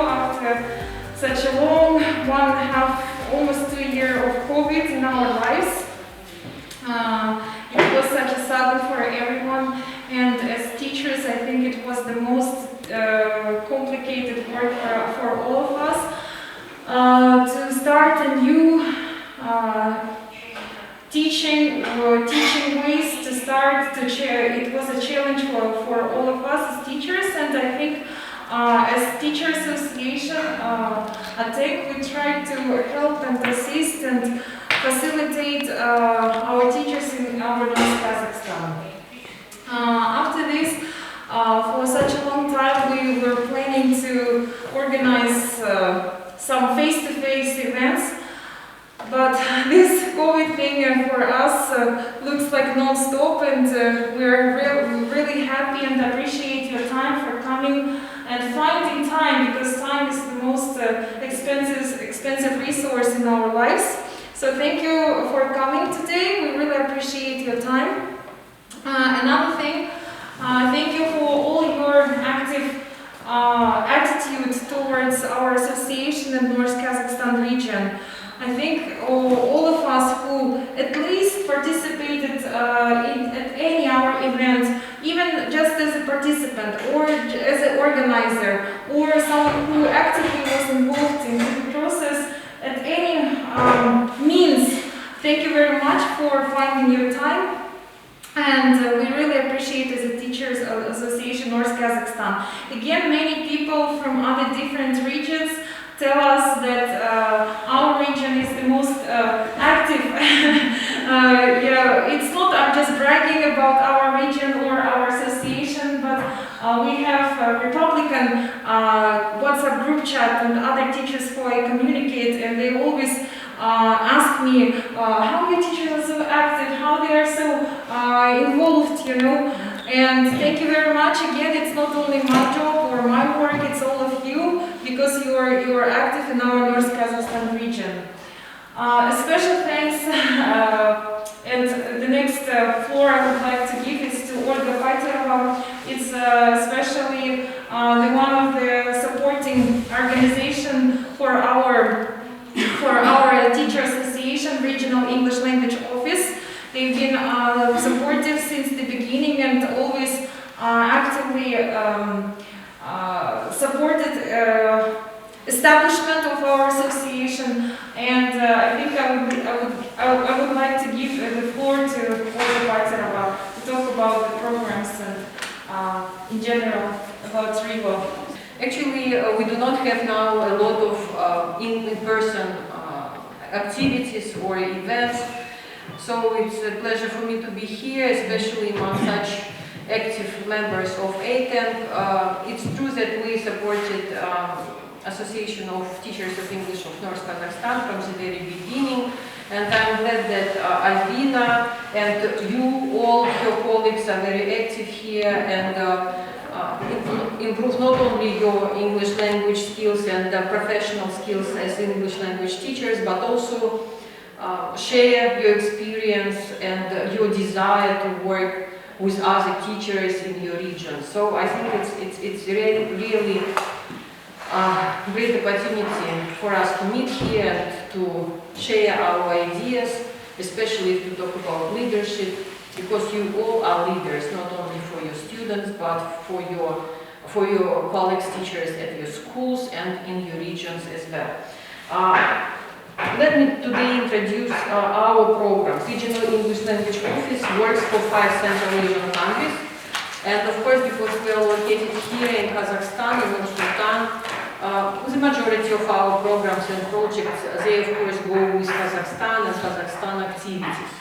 after such a long 1.5, almost 2 years of COVID in our lives. It was such a sudden for everyone, and as teachers I think it was the most complicated work for all of us to start a new teaching ways to start to it was a challenge for all of us as teachers, and I think as Teacher Association ATENK, we try to help and assist and facilitate our teachers in our North Kazakhstan. After this, for such a long time we were planning to organize some face-to-face events, but this COVID thing for us looks like non-stop, and we're really happy and appreciate your time for coming and finding time, because time is the most expensive resource in our lives. So thank you for coming today. We really appreciate your time. Another thing, thank you for all your active attitude towards our association in North Kazakhstan region. I think all of us who at least participated at any our event, even just as a participant or as an organizer or someone who actively was involved in the process at any means, thank you very much for finding your time. And we really appreciate as a Teachers Association North Kazakhstan. Again, many people from other different regions tell us that our region is the most active. Yeah, it's not I'm just bragging about our region or our association, but we have a Republican WhatsApp group chat and other teachers who I communicate, and they always ask me how your teachers are so active, how they are so involved, you know. And thank you very much. Again, it's not only my job or my work, it's all of you, because you are active in our North Kazakhstan region. A special thanks, and the next floor I would like to give is to Olga Paterova. It's especially the one of the supporting organization for our Teacher Association Regional English Language Office. They've been supportive since the beginning and always actively supported establishment of our association. And I think I would like to give the floor to Olga Paterova to talk about the programs and in general about RELO. Actually, we do not have now a lot of in-person activities or events, so it's a pleasure for me to be here, especially among such active members of ATENK. It's true that we supported Association of Teachers of English of North Kazakhstan from the very beginning, and I'm glad that Albina and you, all your colleagues, are very active here and improve not only your English language skills and professional skills as English language teachers, but also share your experience and your desire to work with other teachers in your region. So I think it's really great opportunity for us to meet here and to share our ideas, especially to talk about leadership, because you all are leaders, not only for your students, but for your colleagues, teachers at your schools and in your regions as well. Let me today introduce our program. Regional English Language Office works for 5 Central Asian countries, and of course, because we are located here in Kazakhstan, in Nur-Sultan, the majority of our programs and projects, they of course go with Kazakhstan and Kazakhstan activities.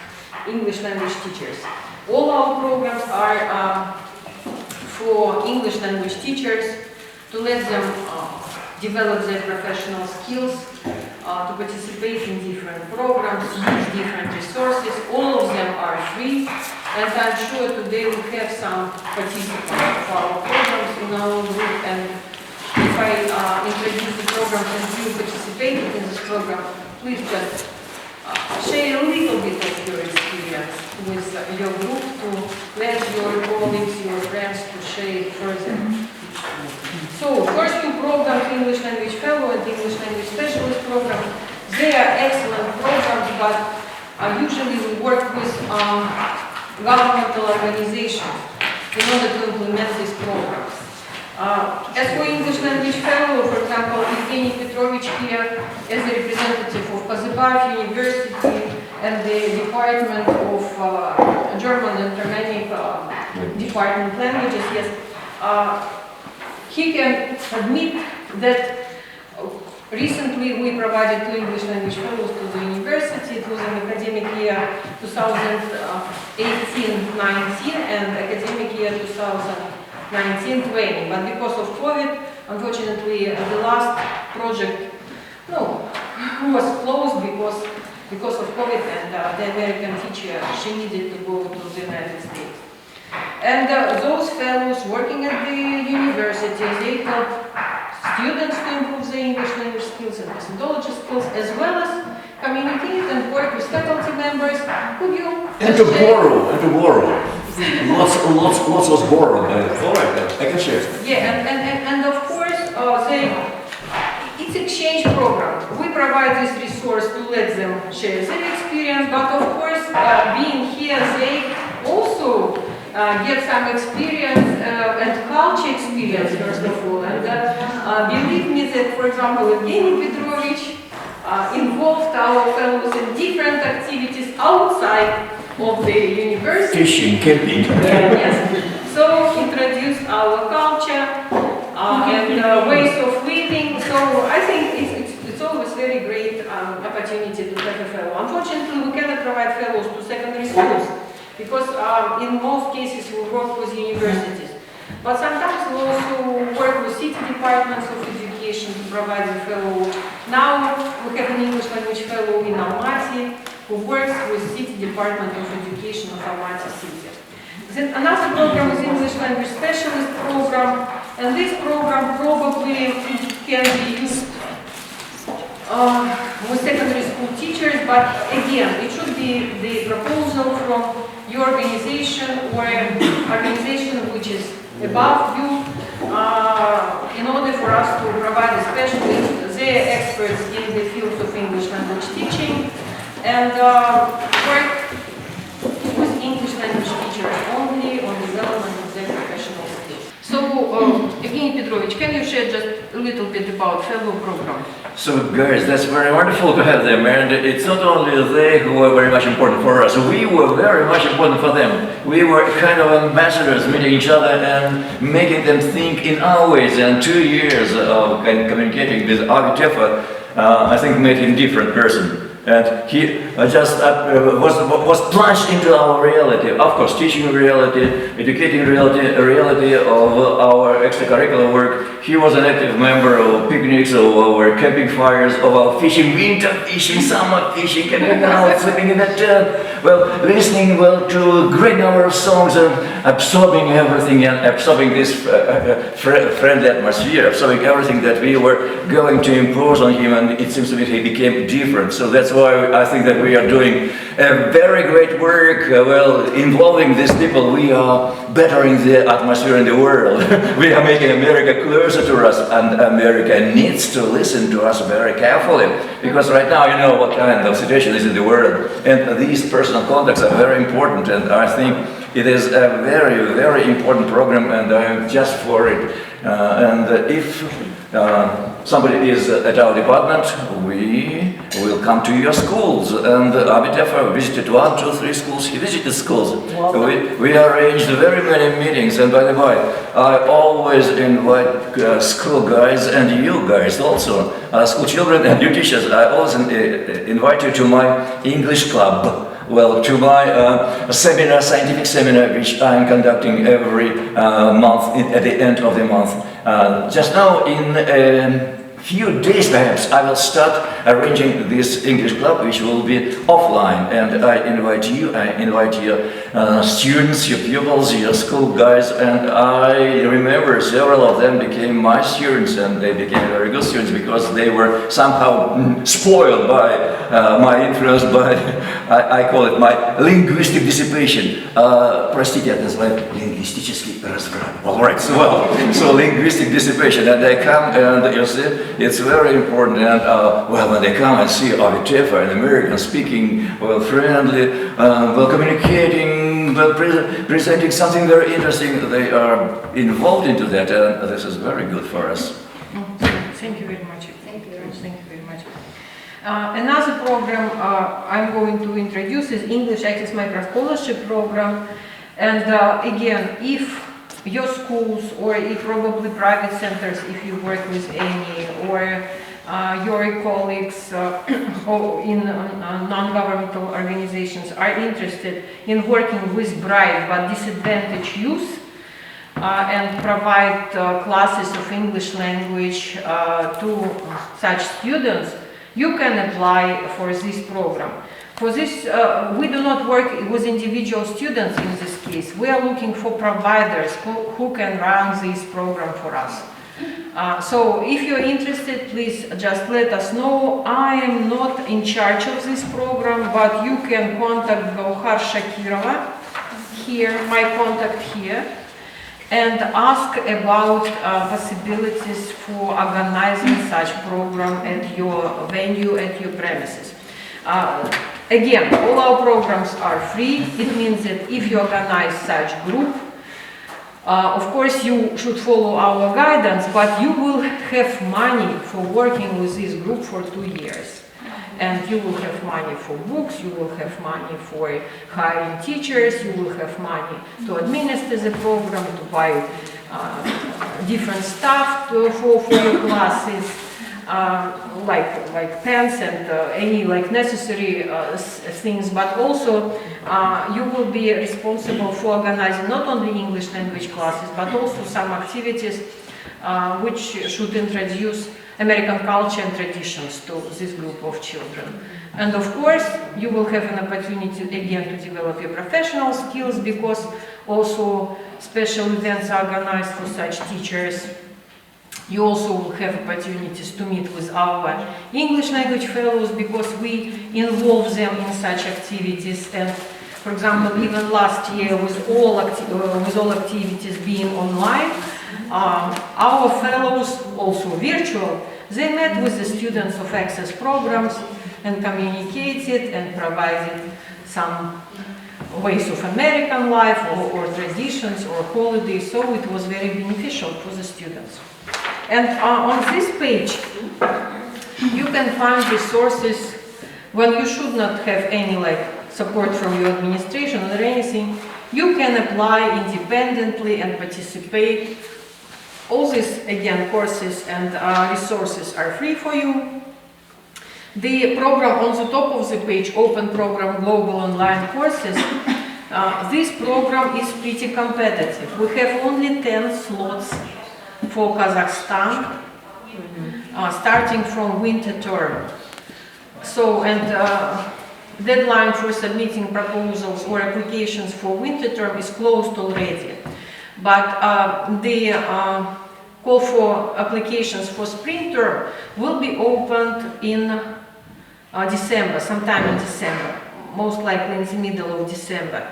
English language teachers. All our programs are for English language teachers to let them develop their professional skills, to participate in different programs, use different resources. All of them are free, and I'm sure today we have some participants of our programs in our group, and if I introduce the programs and you participated in this program, please just share a little bit of your experience with your group to let your colleagues, your friends to share it further. So, first two programs, English Language Fellow and English Language Specialist program, they are excellent programs, but usually we work with governmental organizations in order to implement these programs. As for English Language Fellow, for example, Evgeny Petrovich here as a representative of Kazakhstan University and the Department of German and Romanian Department Languages, yes, he can admit that recently we provided two English Language Fellows to the university. It was an academic year 2018-19 and academic year 2019-20. But because of COVID, unfortunately, the last project was closed because of COVID, and the American teacher, she needed to go to the United States. And those fellows working at the university, they help students to improve their English language skills and methodology skills, as well as communicate and work with faculty members. Could you and to borrow. Lots was borrowed. All right, I can share. Yeah, and of course, it's exchange program. We provide this resource to let them share their experience, but of course, being here, they also get some experience and culture experience, first of all. And believe me that, for example, Evgeny Petrovich involved our fellows in different activities outside of the university. Fishing, camping. Yes. So introduced our culture and ways of living. So I think it's always very great opportunity to have a fellow. Unfortunately, we cannot provide fellows to secondary schools because in most cases we work with universities. But sometimes we also work with city departments of education to provide a fellow. Now we have an English language fellow in Almaty who works with City Department of Education of Almaty City. Then another program is English Language Specialist program, and this program probably can be used with secondary school teachers, but again, it should be the proposal from your organization or organization which is above you in order for us to provide a specialist, they are experts in the field of English language teaching, and work with English language teachers only on development of their professional skills. So, Evgeny Petrovich, can you share just a little bit about fellow program? So guys, that's very wonderful to have them, and it's not only they who were very much important for us, we were very much important for them. We were kind of ambassadors, meeting each other and making them think in our ways, and 2 years of communicating with Agiteva, I think made him a different person. And he just was plunged into our reality, of course, teaching reality, educating reality of our extracurricular work. He was an active member of picnics, of our camping fires, of our fishing, winter fishing, summer fishing, camping out, sleeping in the tent. Well, listening to a great number of songs and absorbing everything and absorbing this friendly atmosphere, absorbing everything that we were going to impose on him, and it seems to me he became different. So that's why I think that we are doing a very great work, involving these people. We are bettering the atmosphere in the world. We are making America closer to us, and America needs to listen to us very carefully, because right now you know what kind of situation is in the world, and these personal contacts are very important, and I think it is a very, very important program, and I am just for it. And if somebody is at our department, we will come to your schools. And Agiteva visited 1, 2, 3 schools. He visited schools. We arranged very many meetings. And by the way, I always invite school guys and you guys also, school children and you teachers. I always invite you to my English club. Well, to my seminar, scientific seminar, which I'm conducting every month at the end of the month. Just now in few days perhaps I will start arranging this English club, which will be offline, and I invite your students, your pupils, your school guys, and I remember several of them became my students, and they became very good students because they were somehow spoiled by my influence, by, I call it my linguistic dissipation. Простите, это называют лингвистический разврат. All right, so linguistic dissipation, and they come, and you see, it's very important, and well, when they come and see Paterova, an American speaking, well, friendly, well, communicating, well, presenting something very interesting, they are involved into that, and this is very good for us. Thank you very much. Thank you very much. Another program I'm going to introduce is English Access Micro Scholarship Program, and again, if your schools or probably private centers, if you work with any, or your colleagues or in non-governmental organizations are interested in working with bright but disadvantaged youth and provide classes of English language to such students, you can apply for this program. For this, we do not work with individual students in this case. We are looking for providers who can run this program for us. So if you're interested, please just let us know. I am not in charge of this program, but you can contact Gauhar Shakirova, here, my contact here, and ask about possibilities for organizing such program at your venue, at your premises. Again, all our programs are free. It means that if you organize such group, of course you should follow our guidance, but you will have money for working with this group for 2 years. And you will have money for books, you will have money for hiring teachers, you will have money to administer the program, to buy different stuff for your classes, like pens and any necessary things, but also you will be responsible for organizing not only English language classes, but also some activities which should introduce American culture and traditions to this group of children. And of course, you will have an opportunity again to develop your professional skills, because also special events are organized for such teachers. You also will have opportunities to meet with our English language fellows, because we involve them in such activities. And for example, even last year, with all activities being online, our fellows, also virtual, they met with the students of access programs and communicated and provided some ways of American life or traditions or holidays, so it was very beneficial for the students. And on this page, you can find resources when you should not have any support from your administration or anything. You can apply independently and participate. All these, again, courses and resources are free for you. The program on the top of the page, Open Program Global Online Courses, this program is pretty competitive. We have only 10 slots for Kazakhstan, starting from winter term. So, and deadline for submitting proposals or applications for winter term is closed already. But the call for applications for spring term will be opened in December, sometime in December, most likely in the middle of December.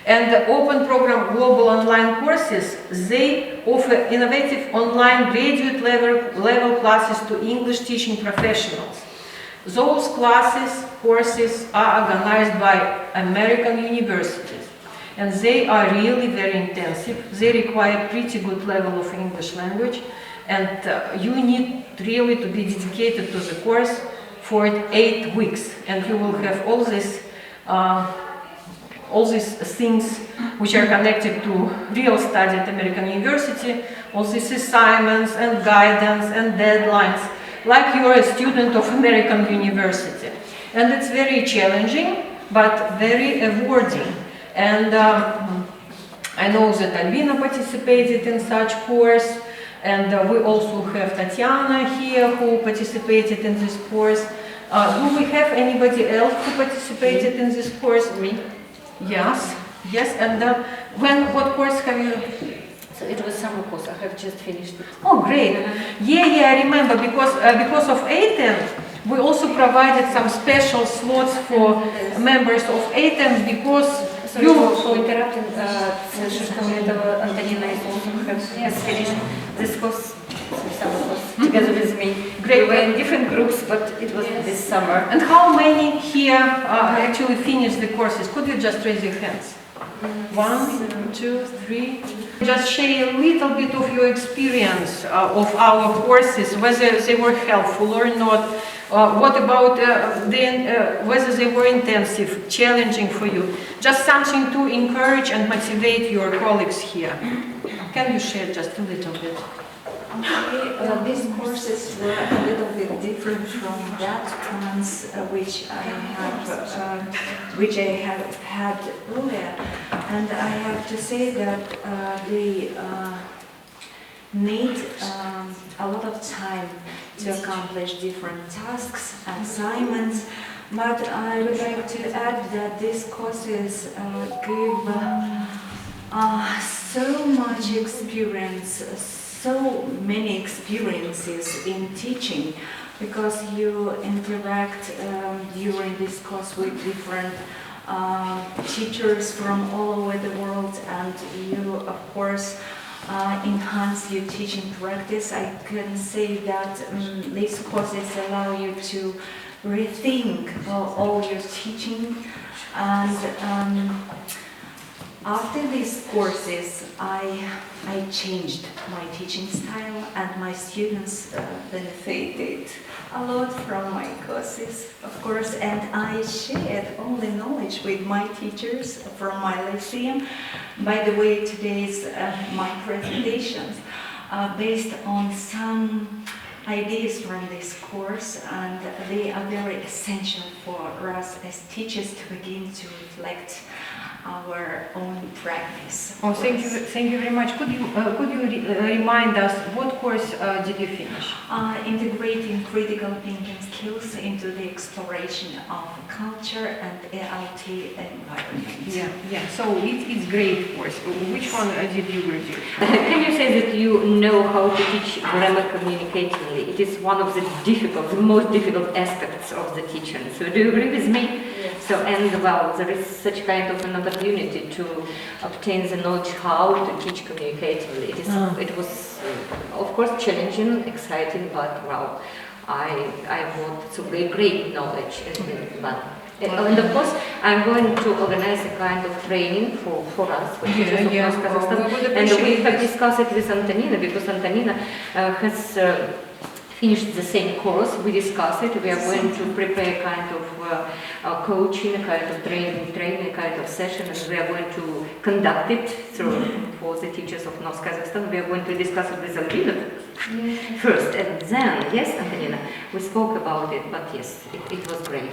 And the Open Program Global Online Courses, they offer innovative online graduate level classes to English teaching professionals. Those courses are organized by American universities. And they are really very intensive. They require pretty good level of English language, and you need really to be dedicated to the course for 8 weeks, and you will have all these things which are connected to real study at American university, all these assignments and guidance and deadlines, like you are a student of American university. And it's very challenging, but very rewarding. And I know that Albina participated in such course, And we also have Tatiana here who participated in this course. Do we have anybody else who participated in this course? Me. Yes, yes. And what course have you? So it was summer course. I have just finished it. Oh, great. Yeah, I remember because of ATENK, we also provided some special slots for members of ATENK because Sorry for interrupting. Antonina is also has finished this course, summer course, together with me. Great. We were in different groups, but it was this summer. And how many here actually finished the courses? Could you just raise your hands? 1, 2, 3. Just share a little bit of your experience of our courses, whether they were helpful or not. What about whether they were intensive, challenging for you? Just something to encourage and motivate your colleagues here. Can you share just a little bit? Okay, these courses were a little bit different from that ones which I have had earlier, and I have to say that they need a lot of time to accomplish different tasks, assignments. But I would like to add that these courses give so much experience. So many experiences in teaching, because you interact during this course with different teachers from all over the world, and you of course enhance your teaching practice. I can say that these courses allow you to rethink all your teaching, and after these courses I changed my teaching style, and my students benefited a lot from my courses, of course, and I shared all the knowledge with my teachers from my lyceum. By the way, today's my presentations are based on some ideas from this course, and they are very essential for us as teachers to begin to reflect our own practice. Oh, thank you very much. Could you remind us what course did you finish? Integrating critical thinking skills into the exploration of culture and AIT environment. Yeah. So it's great course. Which one did you graduate? Can you say that you know how to teach grammar communicatively? It is one of the most difficult aspects of the teaching. So do you agree with me? Yes. So, and well, there is such kind of an opportunity to obtain the knowledge how to teach communicatively. It was, of course, challenging, exciting, but well, I got some great knowledge in that. And of course, I'm going to organize a kind of training for us, for teachers of North Kazakhstan, and we have discussed it with Antonina, because Antonina has finished the same course. We discussed it. We are going to prepare a kind of coaching, a kind of training, a kind of session, and we are going to conduct it for the teachers of North Kazakhstan. We are going to discuss it with Albina first, and then, yes, Antonina, we spoke about it, but yes, it was great.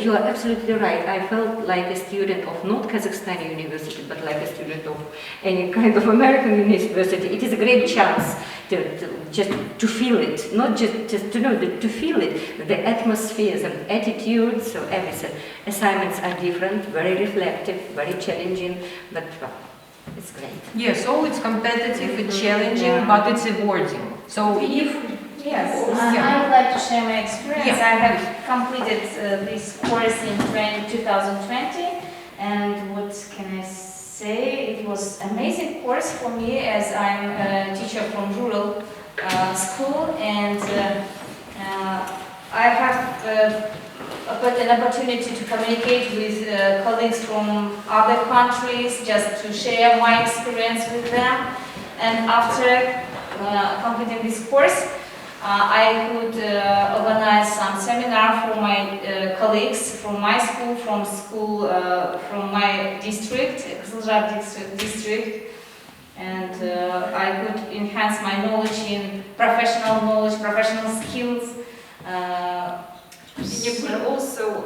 You are absolutely right. I felt like a student of not Kazakhstan university, but like a student of any kind of American university. It is a great chance to feel it, not just to know, to feel it, the atmospheres and attitudes, so everything. Assignments are different, very reflective, very challenging, but well, it's great. Yeah, so it's competitive, it's challenging, but it's rewarding. So Yes, I would like to share my experience. I have completed this course in 2020, and what can I say? It was an amazing course for me, as I'm a teacher from rural school, and I have got an opportunity to communicate with colleagues from other countries, just to share my experience with them. And after completing this course, I could organize some seminar for my colleagues from my school, from my district, Kızılcık district, and I could enhance my knowledge in professional skills. You could also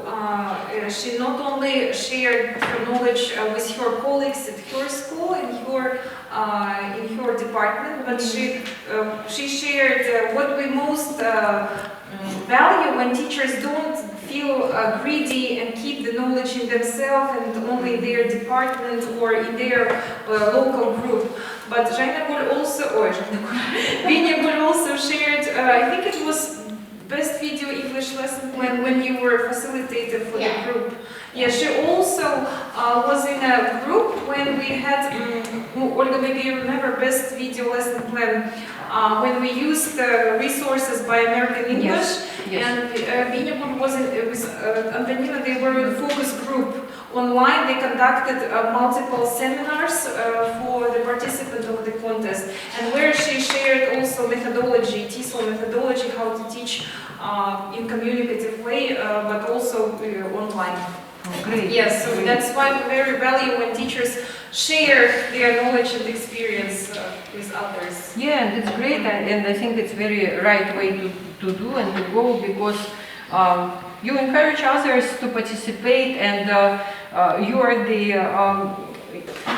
she not only shared her knowledge with her colleagues at her school, in her department, but she shared what we most value when teachers don't feel greedy and keep the knowledge in themselves and only in their department or in their local group. But Zhainagul also shared, I think it was best video English lesson plan when you were facilitator for the group. Yeah, she also was in a group when we had, Olga, maybe you remember best video lesson plan, when we used resources by American English, and Binyagul was with Antonina, they were in focus group. Online, they conducted multiple seminars for the participants of the contest, and where she shared also methodology, TESOL methodology, how to teach in communicative way, but also online. Oh, great. Yes, so that's why we very value when teachers share their knowledge and experience with others. Yeah, and it's great, and I think it's very right way to do and to go, because you encourage others to participate, and you are the...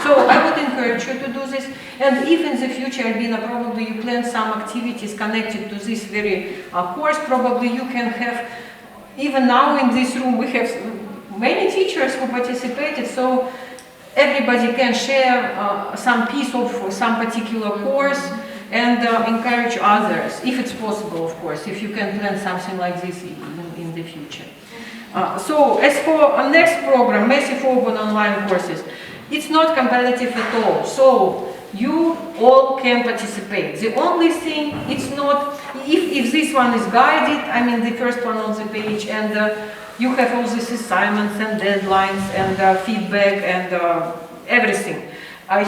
so I would encourage you to do this, and if in the future, Albina, probably you plan some activities connected to this very course, probably you can have, even now in this room we have many teachers who participated, so everybody can share some piece of some particular course and encourage others, if it's possible, of course, if you can plan something like this in the future. So, as for our next program, Massive Open Online Courses, it's not competitive at all, so you all can participate. The only thing, it's not, if this one is guided, I mean the first one on the page, and you have all these assignments and deadlines and feedback and everything.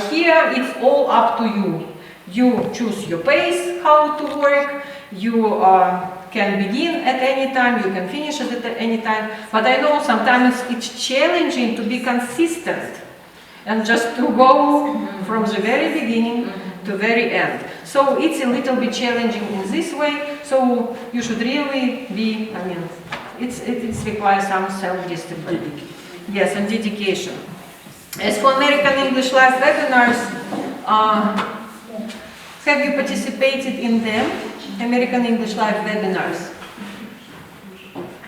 Here it's all up to you. You choose your pace, how to work, you can begin at any time, you can finish it at any time, but I know sometimes it's challenging to be consistent and just to go from the very beginning to very end. So it's a little bit challenging in this way, so you should really be, I mean, it requires some self-discipline, yes, and dedication. As for American English Live webinars, have you participated in them, American English Live webinars?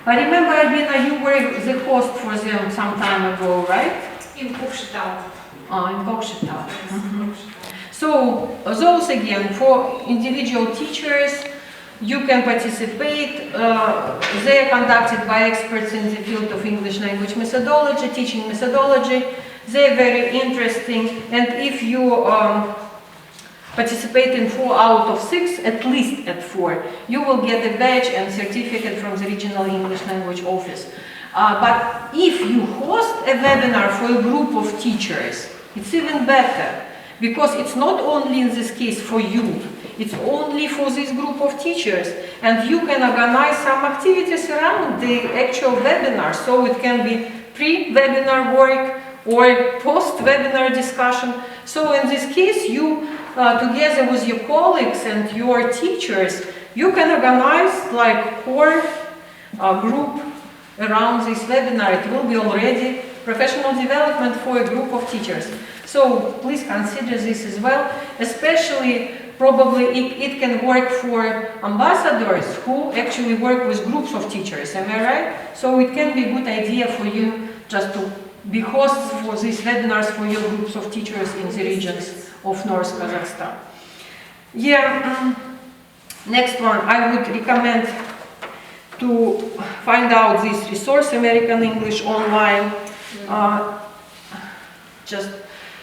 I remember, Albina, you were the host for them some time ago, right? In Kokshetau. In Kokshetau. So, those again, for individual teachers, you can participate. They are conducted by experts in the field of English language methodology, teaching methodology. They are very interesting, and if you participate in 4 out of 6, at least at 4, you will get a badge and certificate from the Regional English Language Office. But if you host a webinar for a group of teachers, it's even better, because it's not only in this case for you, it's only for this group of teachers, and you can organize some activities around the actual webinar, so it can be pre-webinar work or post-webinar discussion. So in this case, you, together with your colleagues and your teachers, you can organize like core group around this webinar. It will be already professional development for a group of teachers. So please consider this as well, especially probably it can work for ambassadors who actually work with groups of teachers, am I right? So it can be a good idea for you just to be hosts for these webinars for your groups of teachers in the regions of North Kazakhstan. Yeah, next one, I would recommend to find out this resource, American English Online, just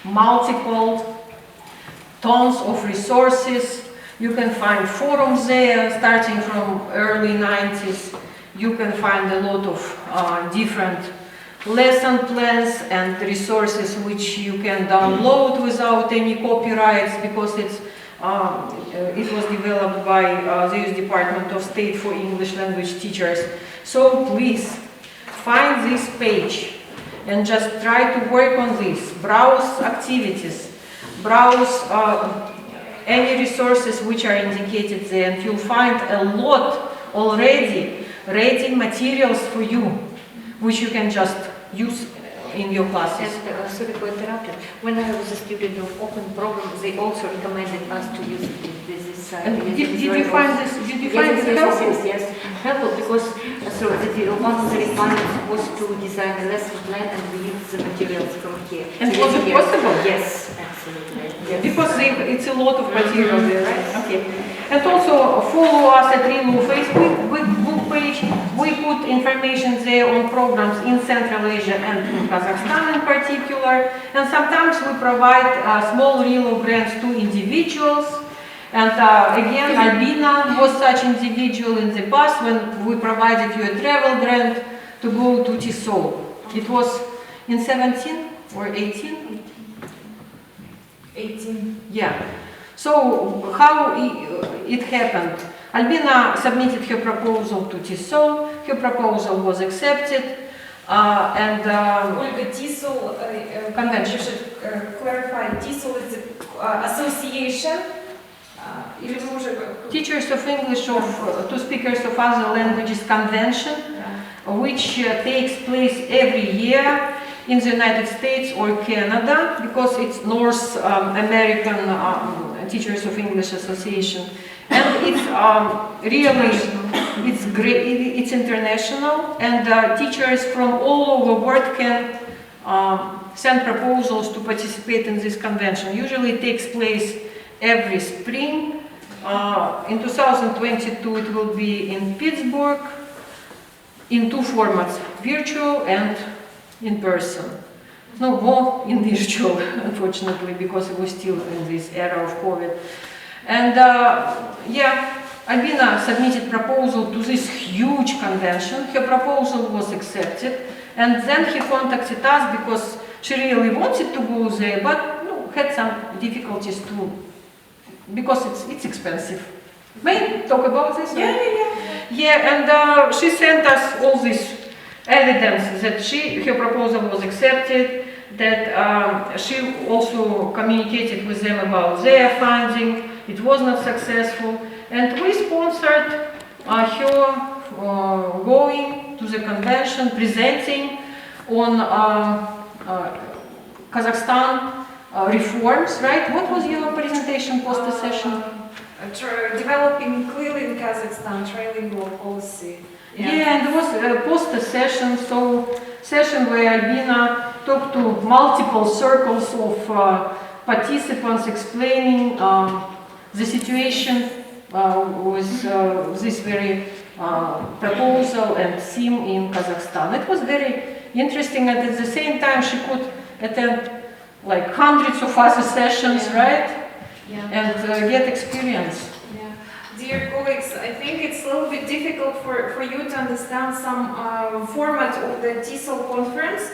multiple tons of resources. You can find forums there, starting from early 90s. You can find a lot of different lesson plans and resources which you can download without any copyrights, because it was developed by the US Department of State for English Language Teachers. So please find this page and just try to work on this. Browse activities, browse any resources which are indicated there, and you'll find a lot already ready materials for you. which you can just use in your classes. And sorry for interrupting. When I was a student of open programs, they also recommended us to use this. And did you find this? Did you find it helpful? Yes, helpful because one of the requirements was to design a lesson plan and we use the materials from here. And was it possible? Yes, absolutely. Yeah, because it's a lot of material there, right? Okay. And also follow us at RELO Facebook page. We put information there on programs in Central Asia and in Kazakhstan in particular. And sometimes we provide small RELO grants to individuals. And again, Albina was such individual in the past when we provided you a travel grant to go to TESOL. It was in 17 or 18? 18. Yeah. So how it happened? Albina submitted her proposal to TESOL. Her proposal was accepted, and Olga, TESOL, Convention. you should clarify, TESOL is an association. Teachers of English to speakers of other languages convention, which takes place every year in the United States or Canada, because it's North American Teachers of English Association, and it's really, it's great, it's international, and teachers from all over the world can send proposals to participate in this convention. Usually it takes place every spring. In 2022 it will be in Pittsburgh in two formats, virtual and in person. No, more in virtual, unfortunately, because we're still in this era of COVID. And yeah, Albina submitted proposal to this huge convention. Her proposal was accepted, and then he contacted us because she really wanted to go there, but had some difficulties too, because it's expensive. May I talk about this? Yeah, and she sent us all this evidence that her proposal was accepted, that she also communicated with them about their funding. It was not successful, and we sponsored her going to the convention, presenting on Kazakhstan reforms, right? What was your presentation post the session? Developing clearly in Kazakhstan, trilingual policy. Yeah, and there was a poster session, session where Albina talked to multiple circles of participants explaining the situation with this very proposal and theme in Kazakhstan. It was very interesting, and at the same time she could attend like hundreds of other sessions, right? Yeah. And get experience. Dear colleagues, I think it's a little bit difficult for you to understand some format of the TESOL conference.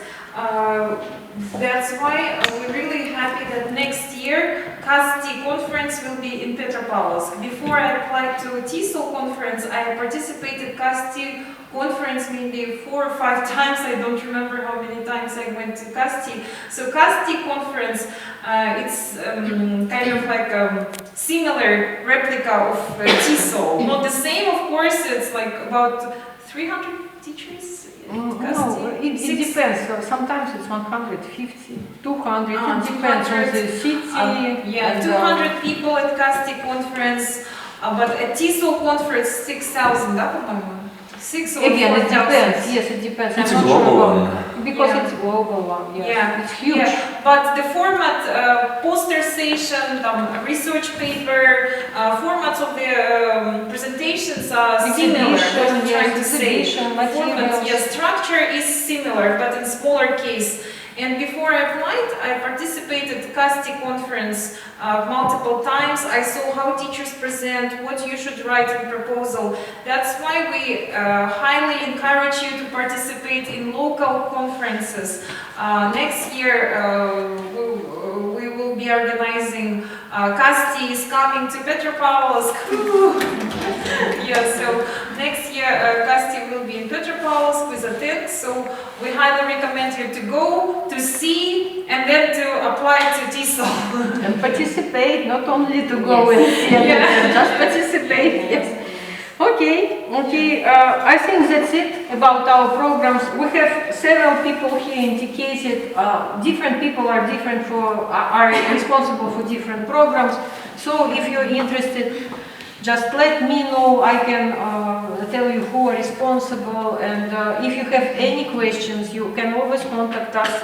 That's why we're really happy that next year KASTI conference will be in Petropavlovsk. Before I applied to TESOL conference, I participated KASTI conference maybe 4 or 5 times. I don't remember how many times I went to KASTI. So KASTI conference, it's kind of like a similar replica of TESOL. Not the same, of course. It's like about 300 teachers. No, it depends. So sometimes it's 150, 200. It depends on the city. Yeah, 200 people at KASTI conference, but at TESOL conference 6,000. Again, it depends. Yes, it depends. It's I'm a not global sure one. about, because it's global one. Yes. Yeah, It's huge. Yeah. But the format, poster session, research paper, formats of the presentations are similar. What I'm trying to say. Format, structure is similar, but in smaller case. And before I applied, I participated in KASTI conference multiple times. I saw how teachers present, what you should write in proposal. That's why we highly encourage you to participate in local conferences. Next year, we will be organizing KASTI is coming to Petropavlovsk. Yeah, so next year KASTI will be in Petropavlovsk with ATENK, so we highly recommend you to go, to see, and then to apply to TESOL. And participate, not only to go and see, just participate. Yes. Okay. Okay, I think that's it about our programs. We have several people here indicated. Different people are responsible for different programs. So if you're interested, just let me know. I can tell you who are responsible. And if you have any questions, you can always contact us.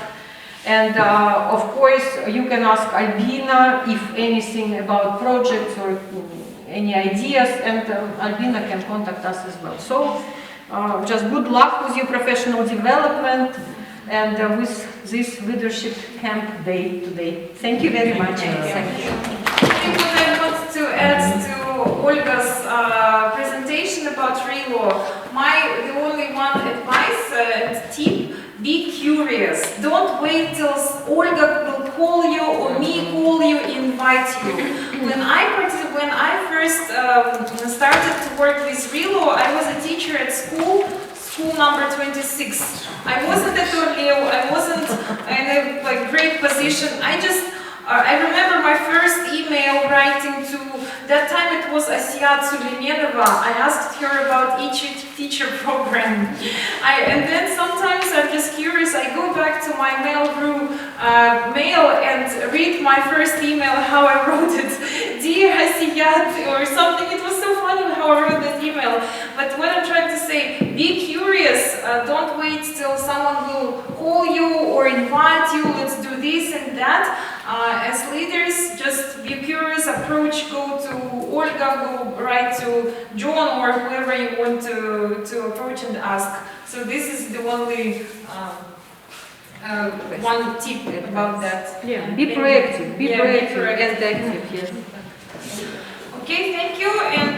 And of course, you can ask Albina if anything about projects or any ideas, and Albina can contact us as well. So just good luck with your professional development and with this leadership camp day today. Thank you very much. Thank you. I think what I want to add to Olga's presentation about RELO, the only one advice and tip: be curious. Don't wait till Olga will call you or me call you, invite you. When I first started to work with RELO, I was a teacher at school number 26. I wasn't at RELO, I wasn't in a great position. I remember my first email writing to, that time it was Olessya Vodopyanova. I asked her about each teacher program. And then sometimes I'm just curious, I go back to my mail and read my first email, how I wrote it. Dear Olessya, or something. It was so funny how I wrote that email. But what I'm trying to say, be curious. Don't wait till someone will call you or invite you, let's do this and that. As leaders, just be curious, approach, go to Olga, go write to John or whoever you want to approach and ask. So this is the only one tip about that. Yeah, be proactive, be proactive and active, yes. Okay, thank you. And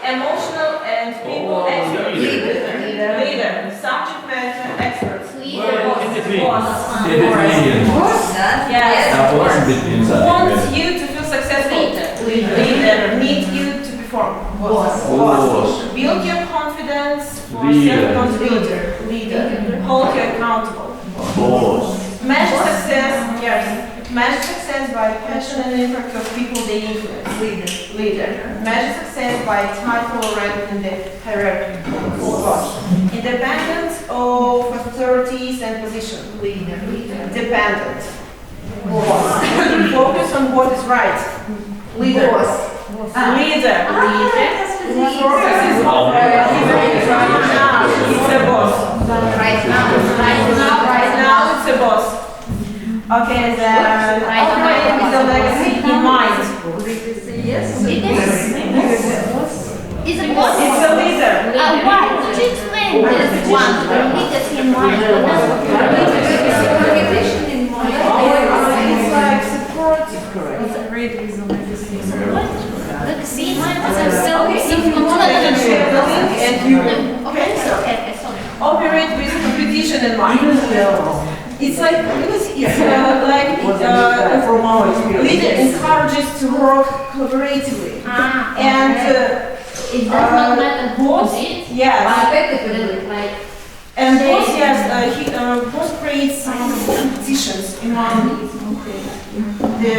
emotional and people experts. Leader. Subject matter experts. Wants you to feel successful. Leader. Need you to perform. Boss. Build your confidence. Self-confidence. Leader. Hold you accountable. Boss. Measure success. Yes. Measure success by passion and impact of people they influence. Leader. Measure success by title rank in the hierarchy. Independent of authorities and position. Leader. Dependent. Focus on what is right. Leader. Leader. It's a boss. Right now it's a boss. Okay, then operate with a legacy in mind. Yes. It is. It's a boss. It's a leader. Why? Could you explain this one? Legacy in mind. Legacy in mind. It's like support. it's a great reason like this. Legacy in mind. And you operate with competition in mind. It's like, because it's from our experience. leader encourages to work collaboratively. And it does not matter who boss, it is. yes. Effectively, like. And boss, yes, boss creates some competitions among the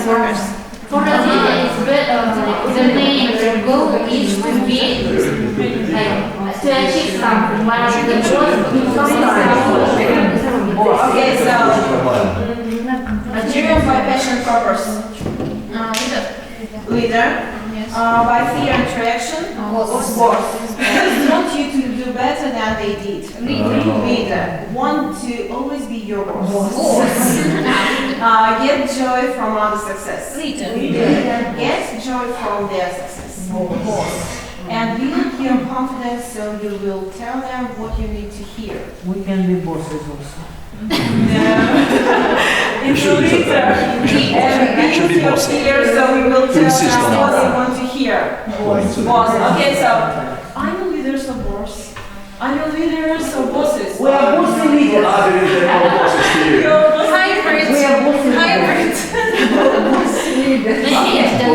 workers. For a leader, it's better, the main goal is to be, like, to achieve something, while the boss Okay, so, driven by passion purpose. Leader. by fear and attraction, boss. Want you to do better than they did. Leader. Want to always be your boss. Get joy from other success. Leader. Get joy from their success. Boss. And build your confidence so you will tell them what you need to hear. We can be bosses also. It's a leader. And build your fear so we will tell them what they want to hear. Boss. Okay, so are you leaders or boss? Are you leaders or bosses? We are bossy leaders. Hybrid. We are bossy leaders. Hybrid.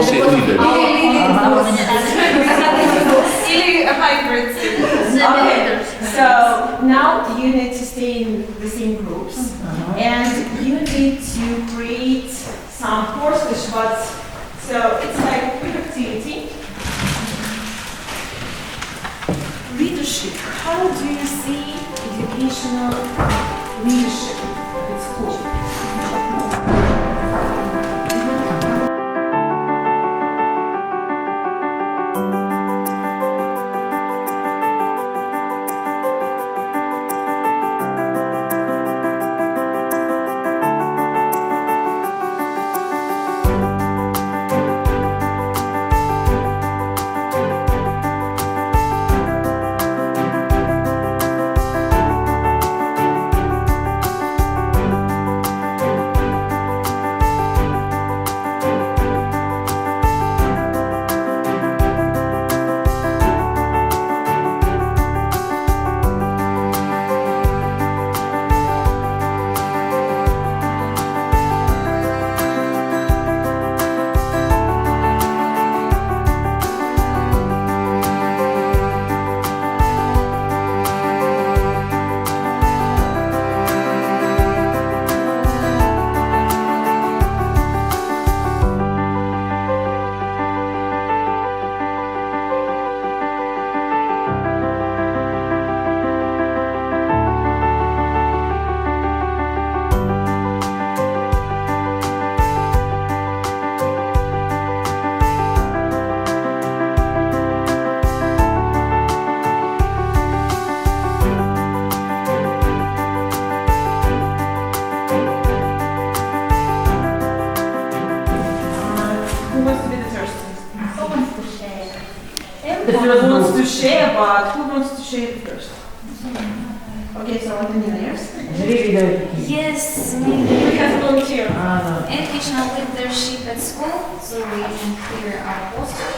Или hybrid. Okay, so now you need to stay in the same groups and you need to create some courses, but so it's like a quick activity. Leadership. How do you see educational leadership at school? Everyone wants to share, but who wants to share first? Okay, so Albina, yes? Yes, We have volunteer. educational leadership at school, so we can clear our poster.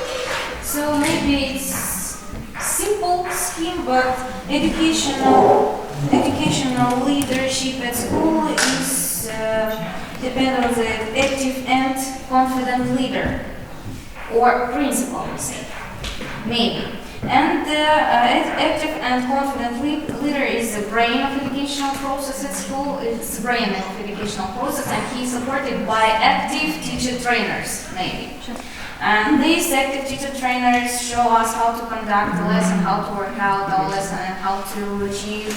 So maybe it's simple scheme, but educational leadership at school is depend on the active and confident leader or principal, we say, maybe. And the active and confident leader is the brain of educational process at school. It's the brain of educational process, and he is supported by active teacher trainers, maybe. And these active teacher trainers show us how to conduct the lesson, how to work out our lesson, and how to achieve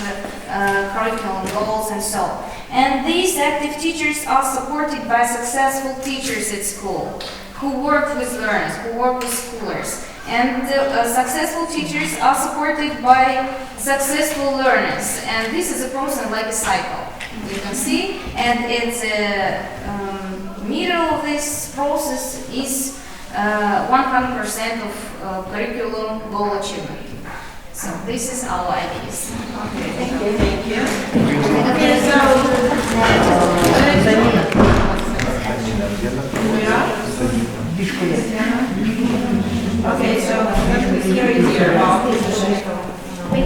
curriculum goals and so on. And these active teachers are supported by successful teachers at school, who work with learners, who work with schoolers. And successful teachers are supported by successful learners. And this is a process like a cycle, you can see. And it's middle of this process is 100% of curriculum goal achievement. So this is our ideas. Okay, thank you. Thank you. Okay, so let's hear it here about leadership. We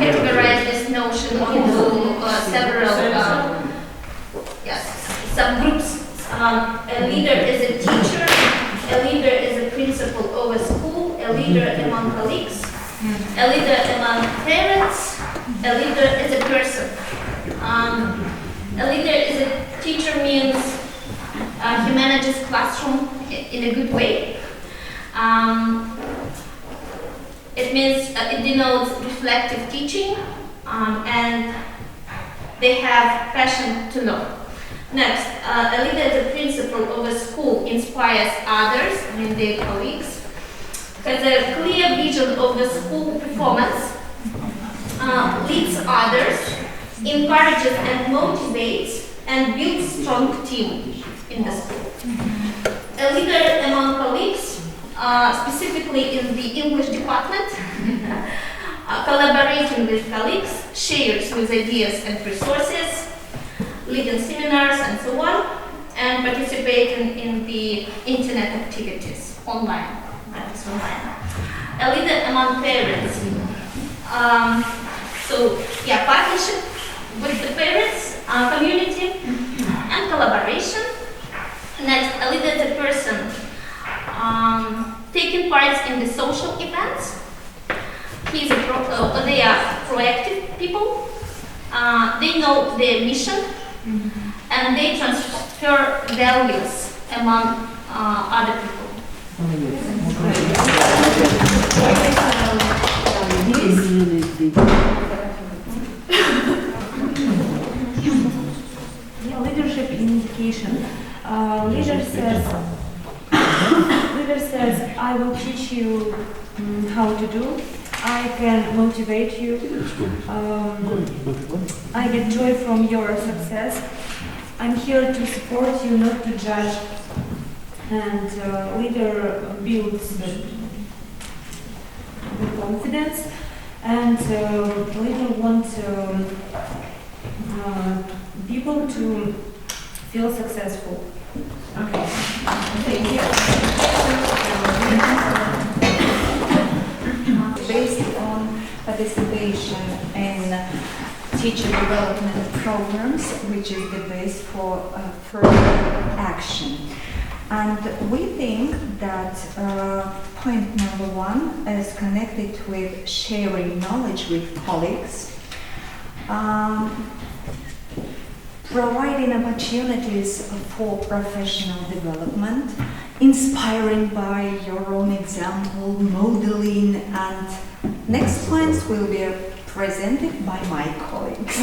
categorize this notion into several subgroups. A leader is a teacher, a leader is a principal of a school, a leader among colleagues, a leader among parents, a leader is a person. A leader is a teacher means he manages classroom in a good way. It means it denotes reflective teaching, and they have passion to know. Next, a leader as a principal of a school inspires others, I mean their colleagues, has a clear vision of the school performance, leads others, encourages and motivates, and builds strong team in the school. A leader among colleagues, specifically in the English department, collaborating with colleagues, shares with ideas and resources, leading seminars and so on, and participating in the internet activities online. A leader among parents. Partnership with the parents, community, and collaboration. Next, a leader is a person taking part in the social events. They are proactive people. They know their mission, and they transfer values among other people. Leadership in education. Leader says, I will teach you how to do. I can motivate you. I get joy from your success. I'm here to support you, not to judge. And leader builds the confidence, and leader wants people to feel successful. Okay. Thank you. Based on participation in teacher development programs, which is the base for further action. And we think that point number 1 is connected with sharing knowledge with colleagues, providing opportunities for professional development, inspiring by your own example, modeling, and next points will be presented by my colleagues.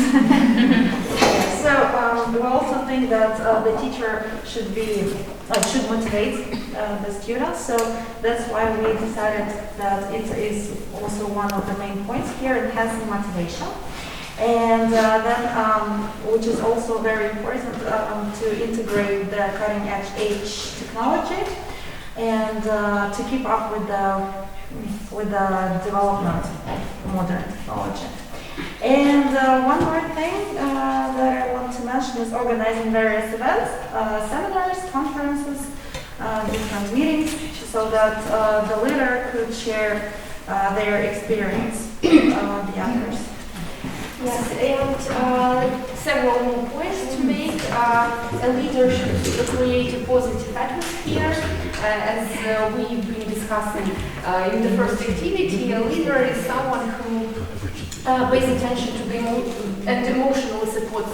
So we also think that the teacher should motivate the students. So that's why we decided that it is also one of the main points here, enhancing motivation. And then, which is also very important, to integrate the cutting edge technology and to keep up with the development of modern technology. And one more thing that I want to mention is organizing various events, seminars, conferences, different meetings, so that the leader could share their experience with the others. Yes, and several more points to make. A leader should create a positive atmosphere. As we've been discussing in the first activity, a leader is someone who pays attention to and emotionally supports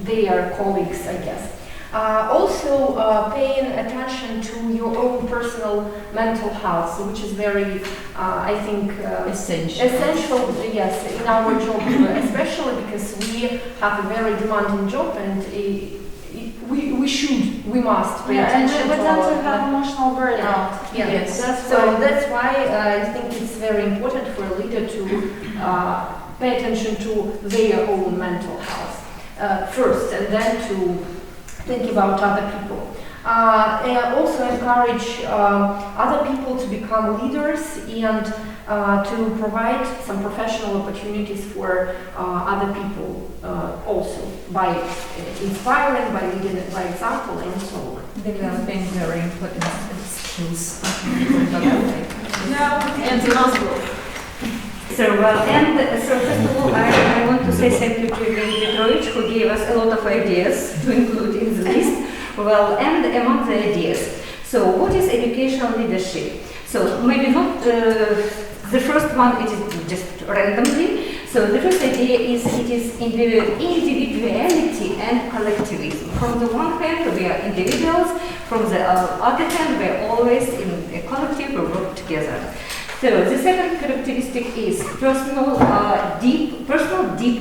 their colleagues, I guess. Also, paying attention to your own personal mental health, which is very, I think, essential, yes, in our job, especially because we have a very demanding job, and we must pay attention and we tend to have emotional burnout. Yes. That's why I think it's very important for a leader to pay attention to their own mental health first, and then to think about other people. And also encourage other people to become leaders and to provide some professional opportunities for other people also by inspiring, by leading by example, and so on. Developing very important skills. And growth. So first of all, I want to say thank you to Evgeny Petrovich, who gave us a lot of ideas to include in the list. Well, and among the ideas, so what is educational leadership? So maybe not the first one, it is just randomly. So the first idea is it is individuality and collectivism. From the one hand, we are individuals. From the other hand, we are always in a collective, we work together. So the second characteristic is personal deep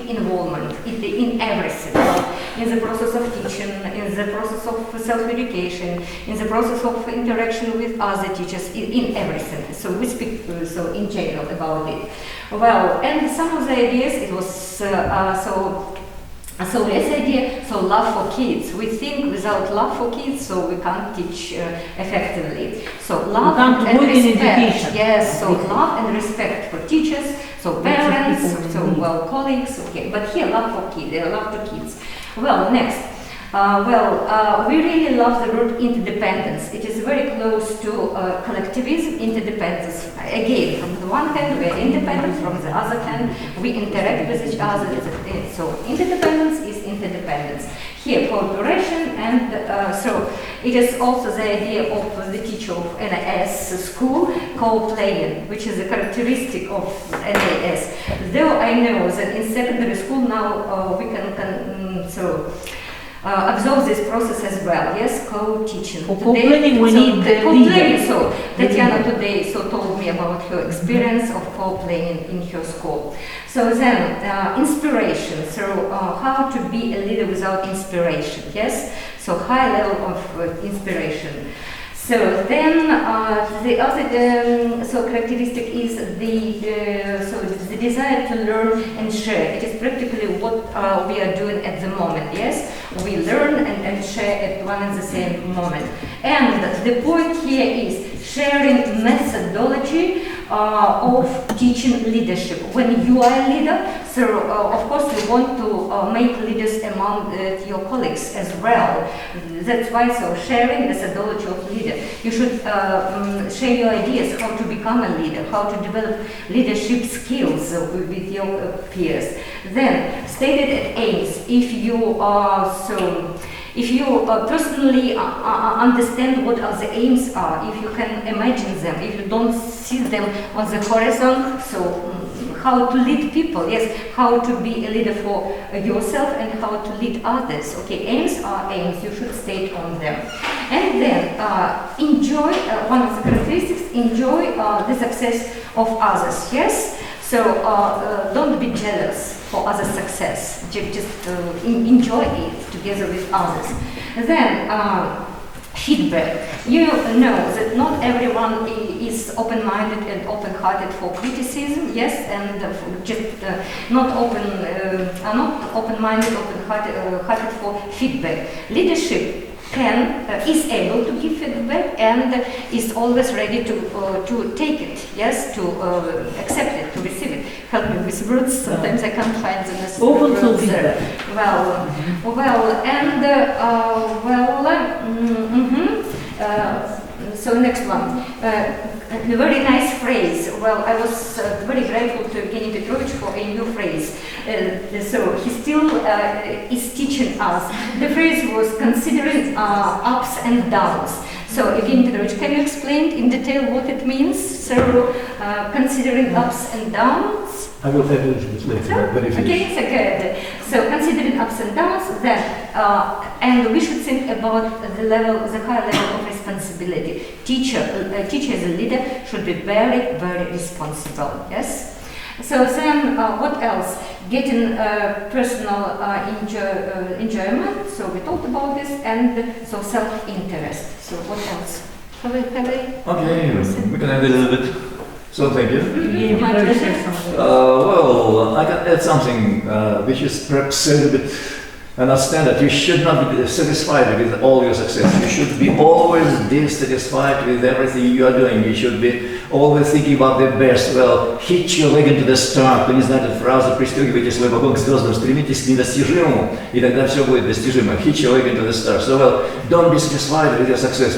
involvement in everything. in the process of teaching, in the process of self-education, in the process of interaction with other teachers, in everything. So we speak so in general about it. Well, and some of the ideas, it was so this idea, so love for kids. We think without love for kids, so we can't teach effectively. So love and respect. Yes, so love and respect for teachers, so parents, so well colleagues. Okay, but here love for kids, love to kids. Well, next. We really love the word interdependence. It is very close to collectivism, interdependence. Again, from the one hand, we are independent, from the other hand, we interact with each other. So interdependence is interdependence. Here, cooperation, and so it is also the idea of the teacher of NAS school, co-playing, which is a characteristic of NAS. Though I know that in secondary school now we can observe this process as well, yes, co-teaching. For co-planning we need the leader. So Tatiana today told me about her experience of co-planning in her school. So then, inspiration, so how to be a leader without inspiration, yes? So high level of inspiration. So then the other characteristic is the desire to learn and share. It is practically what we are doing at the moment. Yes, we learn and share at one and the same moment. And the point here is sharing methodology of teaching leadership. When you are a leader, so of course you want to make leaders among your colleagues as well. That's why sharing methodology of leader. You should share your ideas how to become a leader, how to develop leadership skills with your peers. Then stated aims. If you personally understand what the aims are, if you can imagine them, if you don't see them on the horizon, so how to lead people, yes, how to be a leader for yourself and how to lead others. Okay, aims are aims, you should state on them. And then enjoy, one of the characteristics, enjoy the success of others, yes? So don't be jealous for other success, just enjoy it together with others. And then feedback. You know that not everyone is open-minded and open-hearted for criticism, yes, and not open-minded, open-hearted for feedback. Leadership is able to give feedback and is always ready to take it, yes, to accept it, to receive it. Help me with words, sometimes I can't find the necessary words there. So next one, a very nice phrase. Well, I was very grateful to Evgeny Petrovich for a new phrase. So he still is teaching us. The phrase was considering ups and downs. So Evgeny Petrovich, can you explain in detail what it means? So considering ups and downs. I will tell you a little bit later, but if okay, so good. So considering ups and downs, then, and we should think about the high level of responsibility. Teacher as a leader should be very, very responsible, yes? So then, what else? Getting personal enjoyment, so we talked about this, and so self-interest. So what else? Okay, we can add a little bit. So thank you. My pleasure. Well, I can add something which is perhaps a little bit understand that you should not be satisfied with all your success. You should be always dissatisfied with everything you are doing. You should be always thinking about the best. Well, hitch your leg into the start. Кто не знает эту фразу, пристегивайте свой вагон к звездам, стремитесь к недостижимому, и тогда все будет достижимо. Hitch your leg into the start. So, well, don't be satisfied with your success.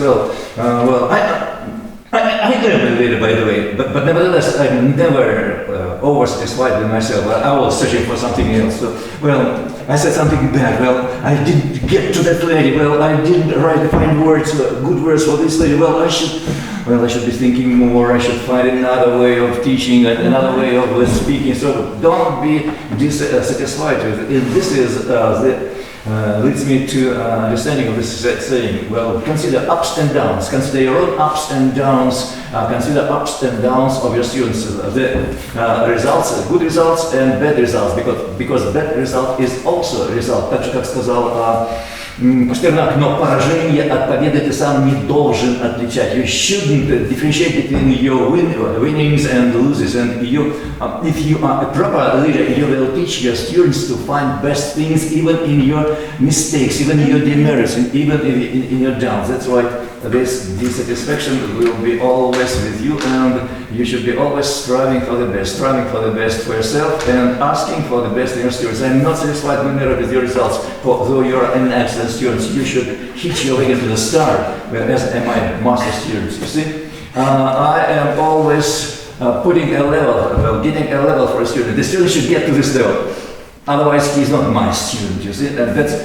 I am a leader, by the way, but nevertheless, I'm never over-satisfied with myself. I was searching for something else. So, well, I said something bad. Well, I didn't get to that lady. Well, I didn't find words, good words for this lady. Well, I should be thinking more. I should find another way of teaching, another way of speaking. So don't be dissatisfied with it. This is leads me to understanding of this saying. Well, consider ups and downs, consider your own ups and downs, consider ups and downs of your students, the results, good results and bad results, because bad result is also result. Так же, как сказал Пастернак, но поражение от победы ты сам не должен отличать. You shouldn't differentiate between your winnings and losses. And if you are a proper leader, you will teach your students to find best things even in your mistakes, even in your demerits, and even in your downs. That's why this dissatisfaction will be always with you, and you should be always striving for the best for yourself and asking for the best in your students. I'm not satisfied with your results, although you're an excellent student. You should hitch your way into the star, whereas am I master students. You see, I am always putting a level, getting a level for a student. The student should get to this level. Otherwise, he's not my student, you see, and that's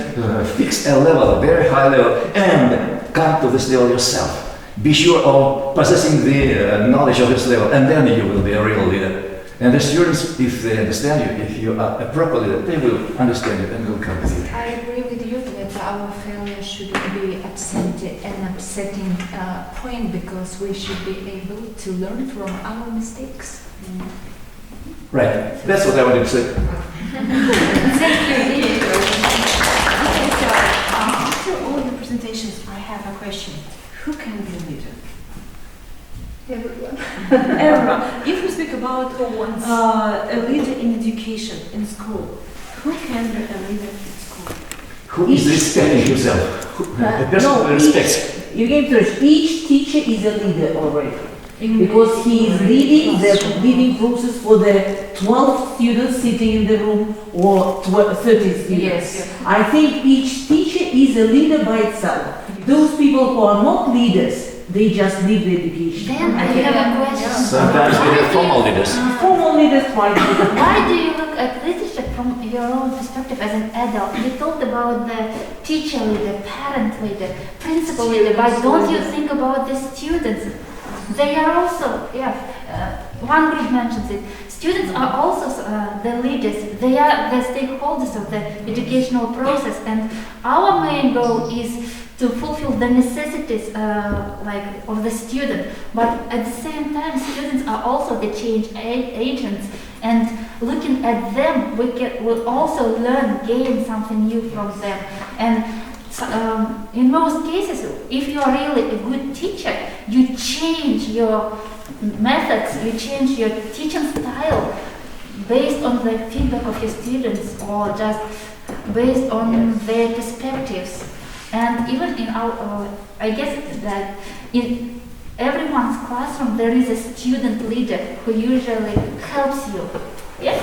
fix a level, a very high level, and come to this level yourself. Be sure of possessing the knowledge of this level, and then you will be a real leader. And the students, if they understand you, if you are a proper leader, they will understand you and will come with you. I agree with you that our failure shouldn't be an upsetting point, because we should be able to learn from our mistakes. Right, that's what I wanted to say. Thank you. Okay, so after all the presentations, I have a question. Who can be a leader? Everyone. Everyone. If we speak about a leader in education, in school, who can be a leader in school? Who is respecting himself? A person who respects. Each teacher is a leader already. Because he is leading the leading process for the 12 students sitting in the room, or 30 students. Yes. I think each teacher is a leader by itself. Those people who are not leaders, they just leave the education. Then I have a question. Sometimes we have formal leaders. Formal leaders try to Why do you look at leadership from your own perspective as an adult? You talked about the teacher leader, parent leader, principal leader, but don't you think about the students? They are also, one group mentions it. Students are also the leaders. They are the stakeholders of the educational process, and our main goal is to fulfill the necessities of the student. But at the same time, students are also the change agents, and looking at them, we'll also gain something new from them. And in most cases, if you are really a good teacher, you change your methods, you change your teaching style based on the feedback of your students, or just based on their perspectives. And even in our, I guess that in everyone's classroom there is a student leader who usually helps you. Yes?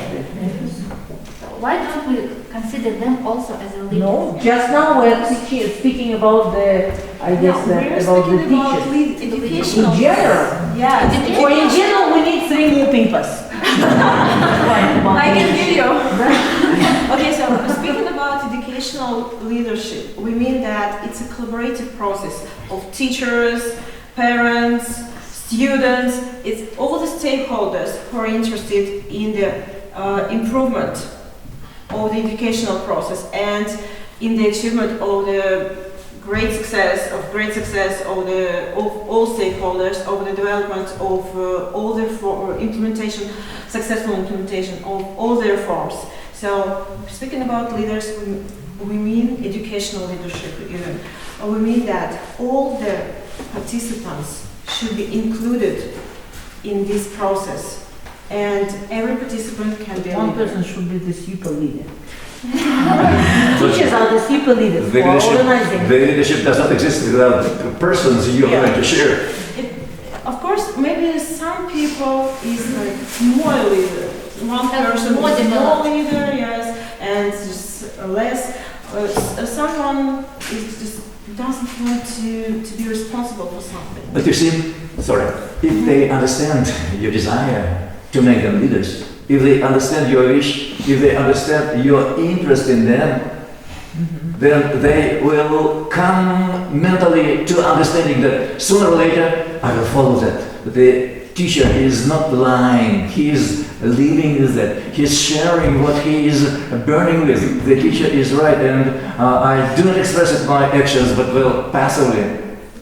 Why don't we consider them also as a leader? No, just now we're speaking about the, about the teachers. Educational. In general. Yes. Or in general, we need 3 more papers. I can hear you. Okay, so speaking about educational leadership, we mean that it's a collaborative process of teachers, parents, students. It's all the stakeholders who are interested in the improvement of the educational process and in the achievement of the great success of all stakeholders, of the development of all the successful implementation of all the reforms. So, speaking about leaders, we mean educational leadership. We mean that all the participants should be included in this process, and every participant can be a One leader. person should be the super leader. Teachers are the super leaders for organizing. The leadership does not exist without the persons you are going to share. Of course, maybe some people is like more leader. One person more is more developed. leader, yes, and just less. Someone is just doesn't want to be responsible for something. But you see, if they understand your desire to make them leaders, if they understand your wish, if they understand your interest in them, then they will come mentally to understanding that sooner or later I will follow that. The teacher is not lying. He is living with that. He's sharing what he is burning with. The teacher is right, and I do not express it by actions, but well, passively,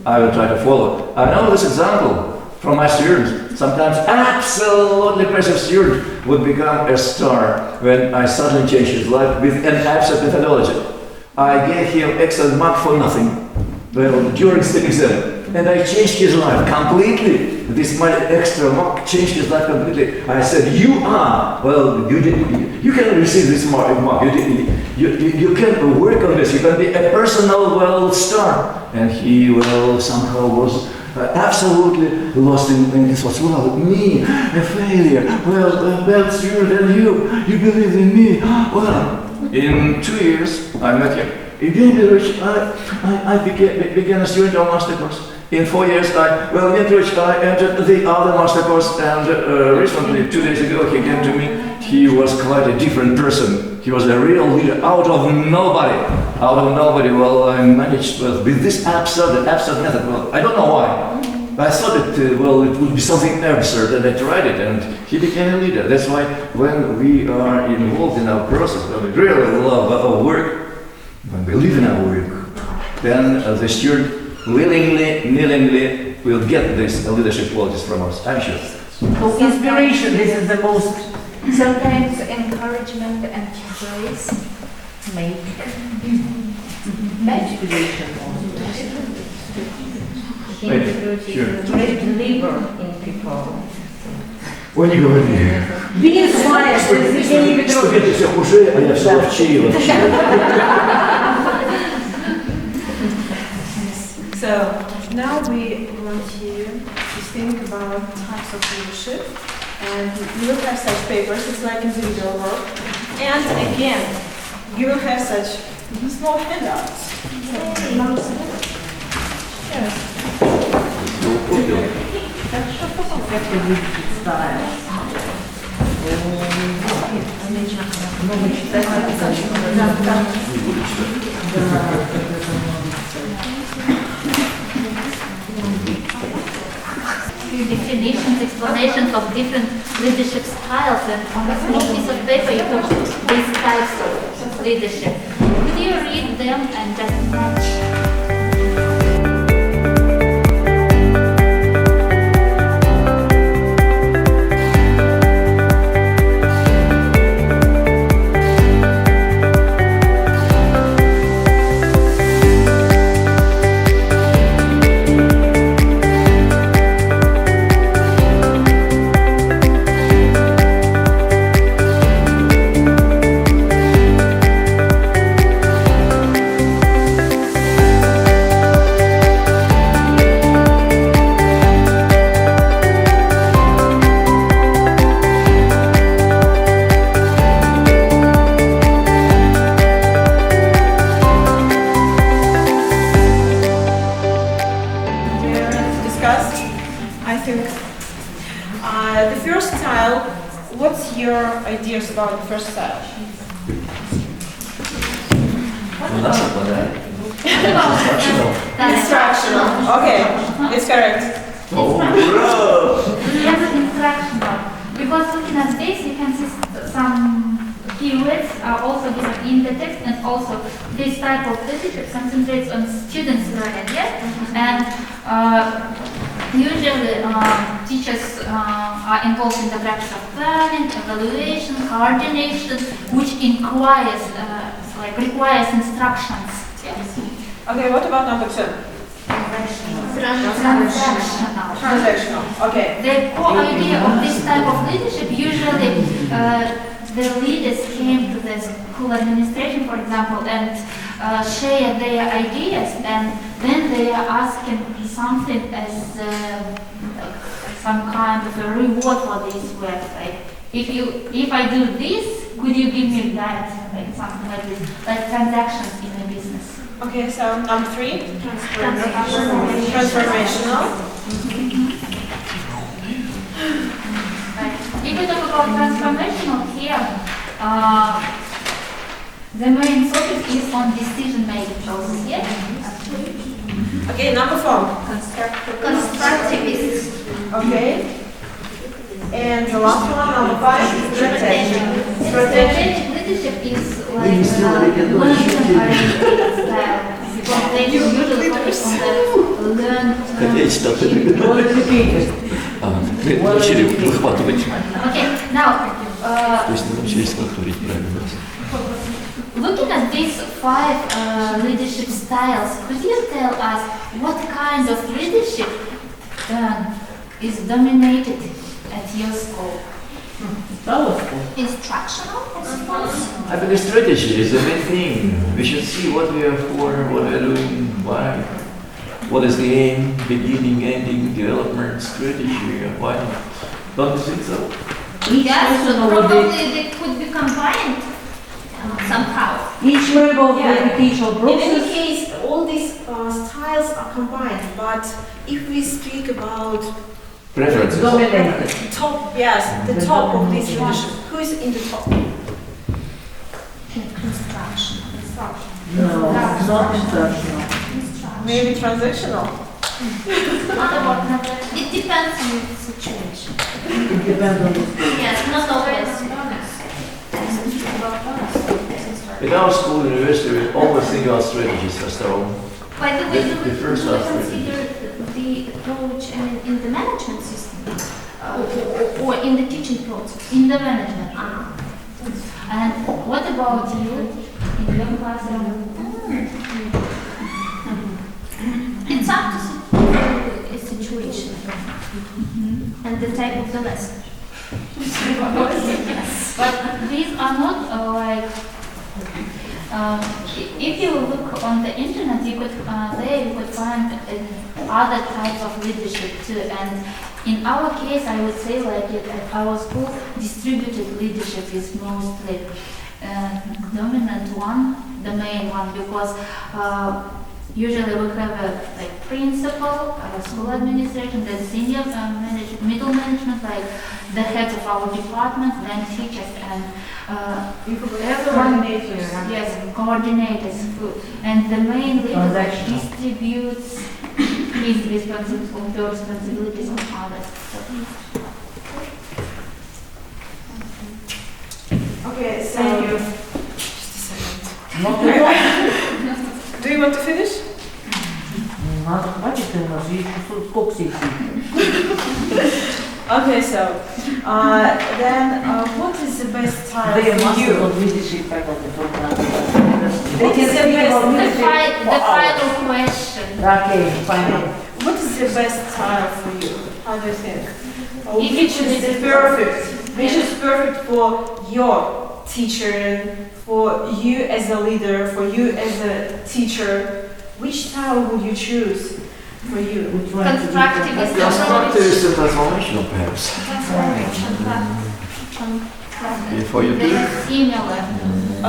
I will try to follow. I know this example from my students. Sometimes absolutely passive student would become a star when I suddenly changed his life with an abstract methodology. I gave him excellent mark for nothing during STEM exam. And I changed his life completely. This my extra mark changed his life completely. I said, you can receive this mark. You can work on this. You can be a personal star. And he somehow was absolutely lost in his thoughts. Well, me, a failure. Well, bad student, and you believe in me. Well, in 2 years, I met him. In January, I began a student on master course. In 4 years, I entered the other master course, and recently, 2 days ago, he came to me. He was quite a different person. He was a real leader, out of nobody. Well, I managed with this absurd method. Well, I don't know why. I thought it would be something absurd, and I tried it, and he became a leader. That's why when we are involved in our process, when we really love our work, when we live in our work, then the student willingly will get these leadership qualities from us. I'm sure. So inspiration, this is the most. Sometimes encouragement and praise make Inspiration. To deliver in people. Ой, не говори. Be inspired. Что это все уже, а я все ловчее. So now we want you to think about types of leadership, and you will have such papers. It's like individual work, and again, you will have such small handouts. Definitions, explanations of different leadership styles, and on a small piece of paper you have these types of leadership. Could you read them and just match? Ideas about the first style? Instructional. Okay, it's correct. Yes, instructional. Because looking at this, you can see some keywords are also given in the text, and also this type of leadership concentrates on students' learning, yes? And usually teachers are involved in the practice of planning, evaluation, coordination, which requires instructions. Yes. Okay, what about number 2? Transactional. Okay. The core idea of this type of leadership, usually the leaders came to the school administration, for example, and share their ideas, and then they are asking something as some kind of a reward for this work. Like, if I do this, could you give me that? Like something like this, like transactions in a business. Okay, so number 3, transformational. If we talk about transformational here, the main focus is on decision-making process. Yes. Okay, number 4. Constructivist. Okay. And the last one, number 5, strategic. Strategic leadership is like long-term oriented style. Because they usually focus on the learned. Мы научили выхватывать. Okay, now, То есть мы научились контурить правильно. looking at these 5 leadership styles, could you tell us what kind of leadership is dominated at your school? Instructional, I suppose? I think the strategy is the main thing. We should see what we are for, what we are doing, why. What is the aim, beginning, ending, development, strategy, and why not? Don't you think so? Yes, probably they could be combined somehow. Each member of the educational In process. any case, all these styles are combined, but if we speak about Preferences. Dominated. top, yes, the top of this leadership, who is in the top? Instruction. No, not instructional. Maybe transactional? It depends on the situation. It depends on the school. Yes, not always. In our school, university, we always think about strategies first of all. By the way, The do we first aspect. consider the approach in the management system or in the teaching process? In the management. And what about you in your classroom? It's up to the situation and the type of the lesson. But these are not like. If you look on the internet, you could there you could find other types of leadership too. And in our case, I would say like at our school, distributed leadership is mostly dominant one, the main one, because usually we have a principal, school administration, then senior middle management, like the heads of our department, then teachers, and everyone, yes, coordinators, and the main leader distributes his responsibilities on others. Okay, so Thank you. Just a second. Do you want to finish? Надо хватит у нас, еще сколько секций. Okay, so then what is the best time They are for masters you? of leadership faculty, for example. What is the best? The final question. Okay, final. What is the best time for you? How do you think? If Which it is is perfect? Which is perfect for your teacher, for you as a leader, for you as a teacher? Which style would you choose for you? Constructive is Constructivist and transformational, perhaps. For you too? They're similar.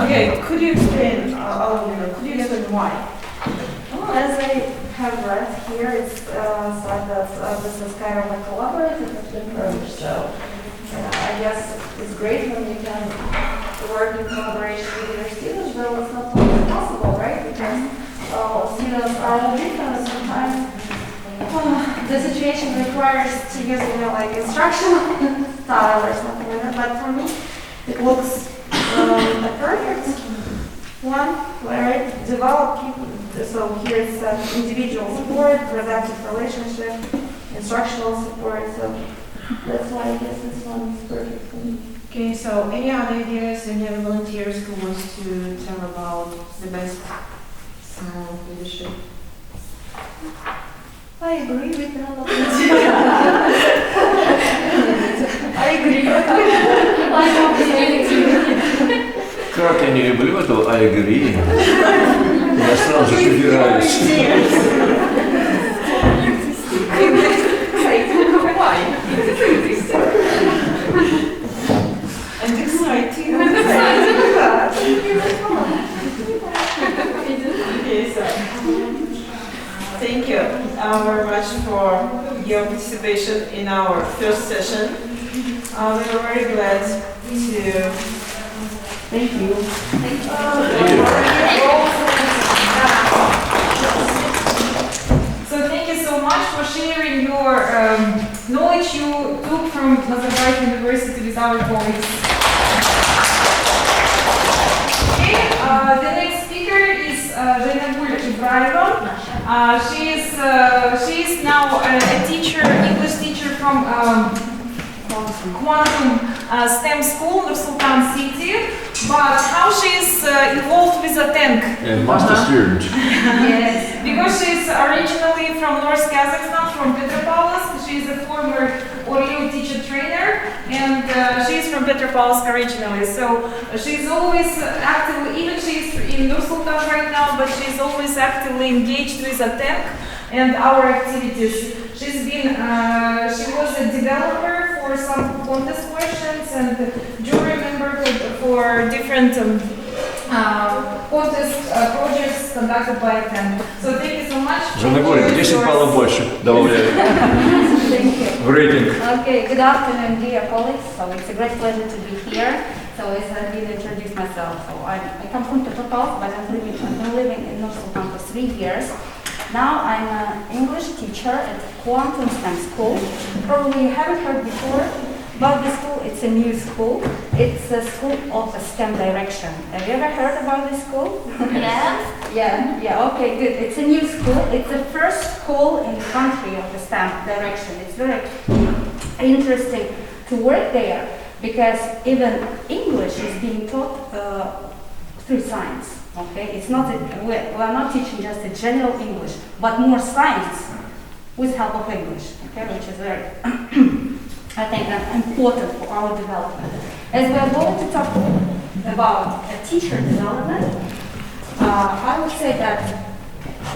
Okay, could you explain, Albina, could you explain why? As I have read here, it's said that this is kind of a collaborative approach. So I guess it's great when you can work in collaboration with your students, but it's not always possible, right? Because students are different sometimes. The situation requires to use, like instructional style or something like that. But for me, it looks a perfect one where it develop people. So here it's individual support, productive relationship, instructional support. So that's why I guess this one is perfect for me. Okay, so any other ideas, any other volunteers who wants to tell about the best style of leadership? I agree with all of it. I agree. Как я не люблю эту I agree. Я сразу же прибираюсь. And exciting. Okay, so thank you very much for your participation in our first session. We are very glad to. Thank you. So thank you so much for sharing your knowledge you took from Nazarbayev University with our colleagues. Okay, the next speaker is Zhainagul Ibrayeva. She is now a teacher, English teacher from Quantrum STEM School Nur-Sultan city. But how she is involved with ATENK? And master student. Yes, because she is originally from North Kazakhstan, from Petropavlovsk. She is a former RELO teacher trainer, and she is from Petropavlovsk originally. So she is always actively, even she is in Nur-Sultan right now, but she is always actively engaged with ATENK and our activities. She was a developer for some contest questions and jury member for different contest projects conducted by ATENK. So thank you so much. Zhainagul, 10 баллов больше добавляю. Thank you. В рейтинг. Okay, good afternoon, dear colleagues. So it's a great pleasure to be here. So as I've been introduced myself, so I come from Petropavlovsk, but I've been living in Nur-Sultan for 3 years. Now I'm an English teacher at Quantrum STEM School. Probably you haven't heard before about the school. It's a new school. It's a school of a STEM direction. Have you ever heard about this school? Yeah. Yeah, okay, good. It's a new school. It's the first school in the country of the STEM direction. It's very interesting to work there because even English is being taught through science. Okay, it's not we're not teaching just a general English, but more science with help of English. Okay, which is very, I think, important for our development. As we are going to talk about teacher development, I would say that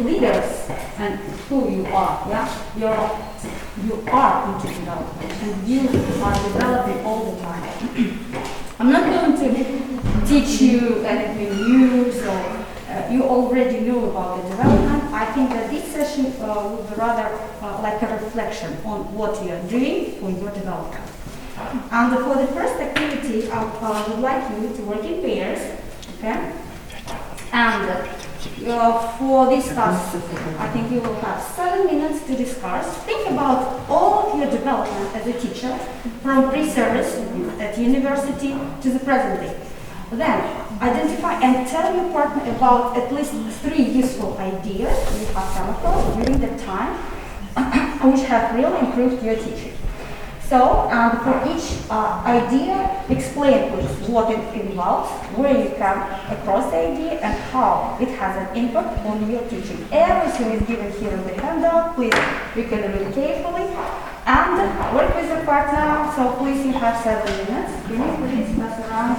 leaders and who you are, yeah, you are into development and you are developing all the time. I'm not going to teach you anything new, so you already know about the development. I think that this session will be rather like a reflection on what you are doing for your development. And for the first activity, I would like you to work in pairs, okay? And for this task, I think you will have 7 minutes to discuss. Think about all of your development as a teacher, from pre-service at university to the present day. Then, identify and tell your partner about at least 3 useful ideas you have come across during the time which have really improved your teaching. So, for each idea, explain please what it involves, where you come across the idea, and how it has an impact on your teaching. Everything is given here in the handout. Please, you can read carefully and work with your partner. So, please, you have 7 minutes. Can you please pass around?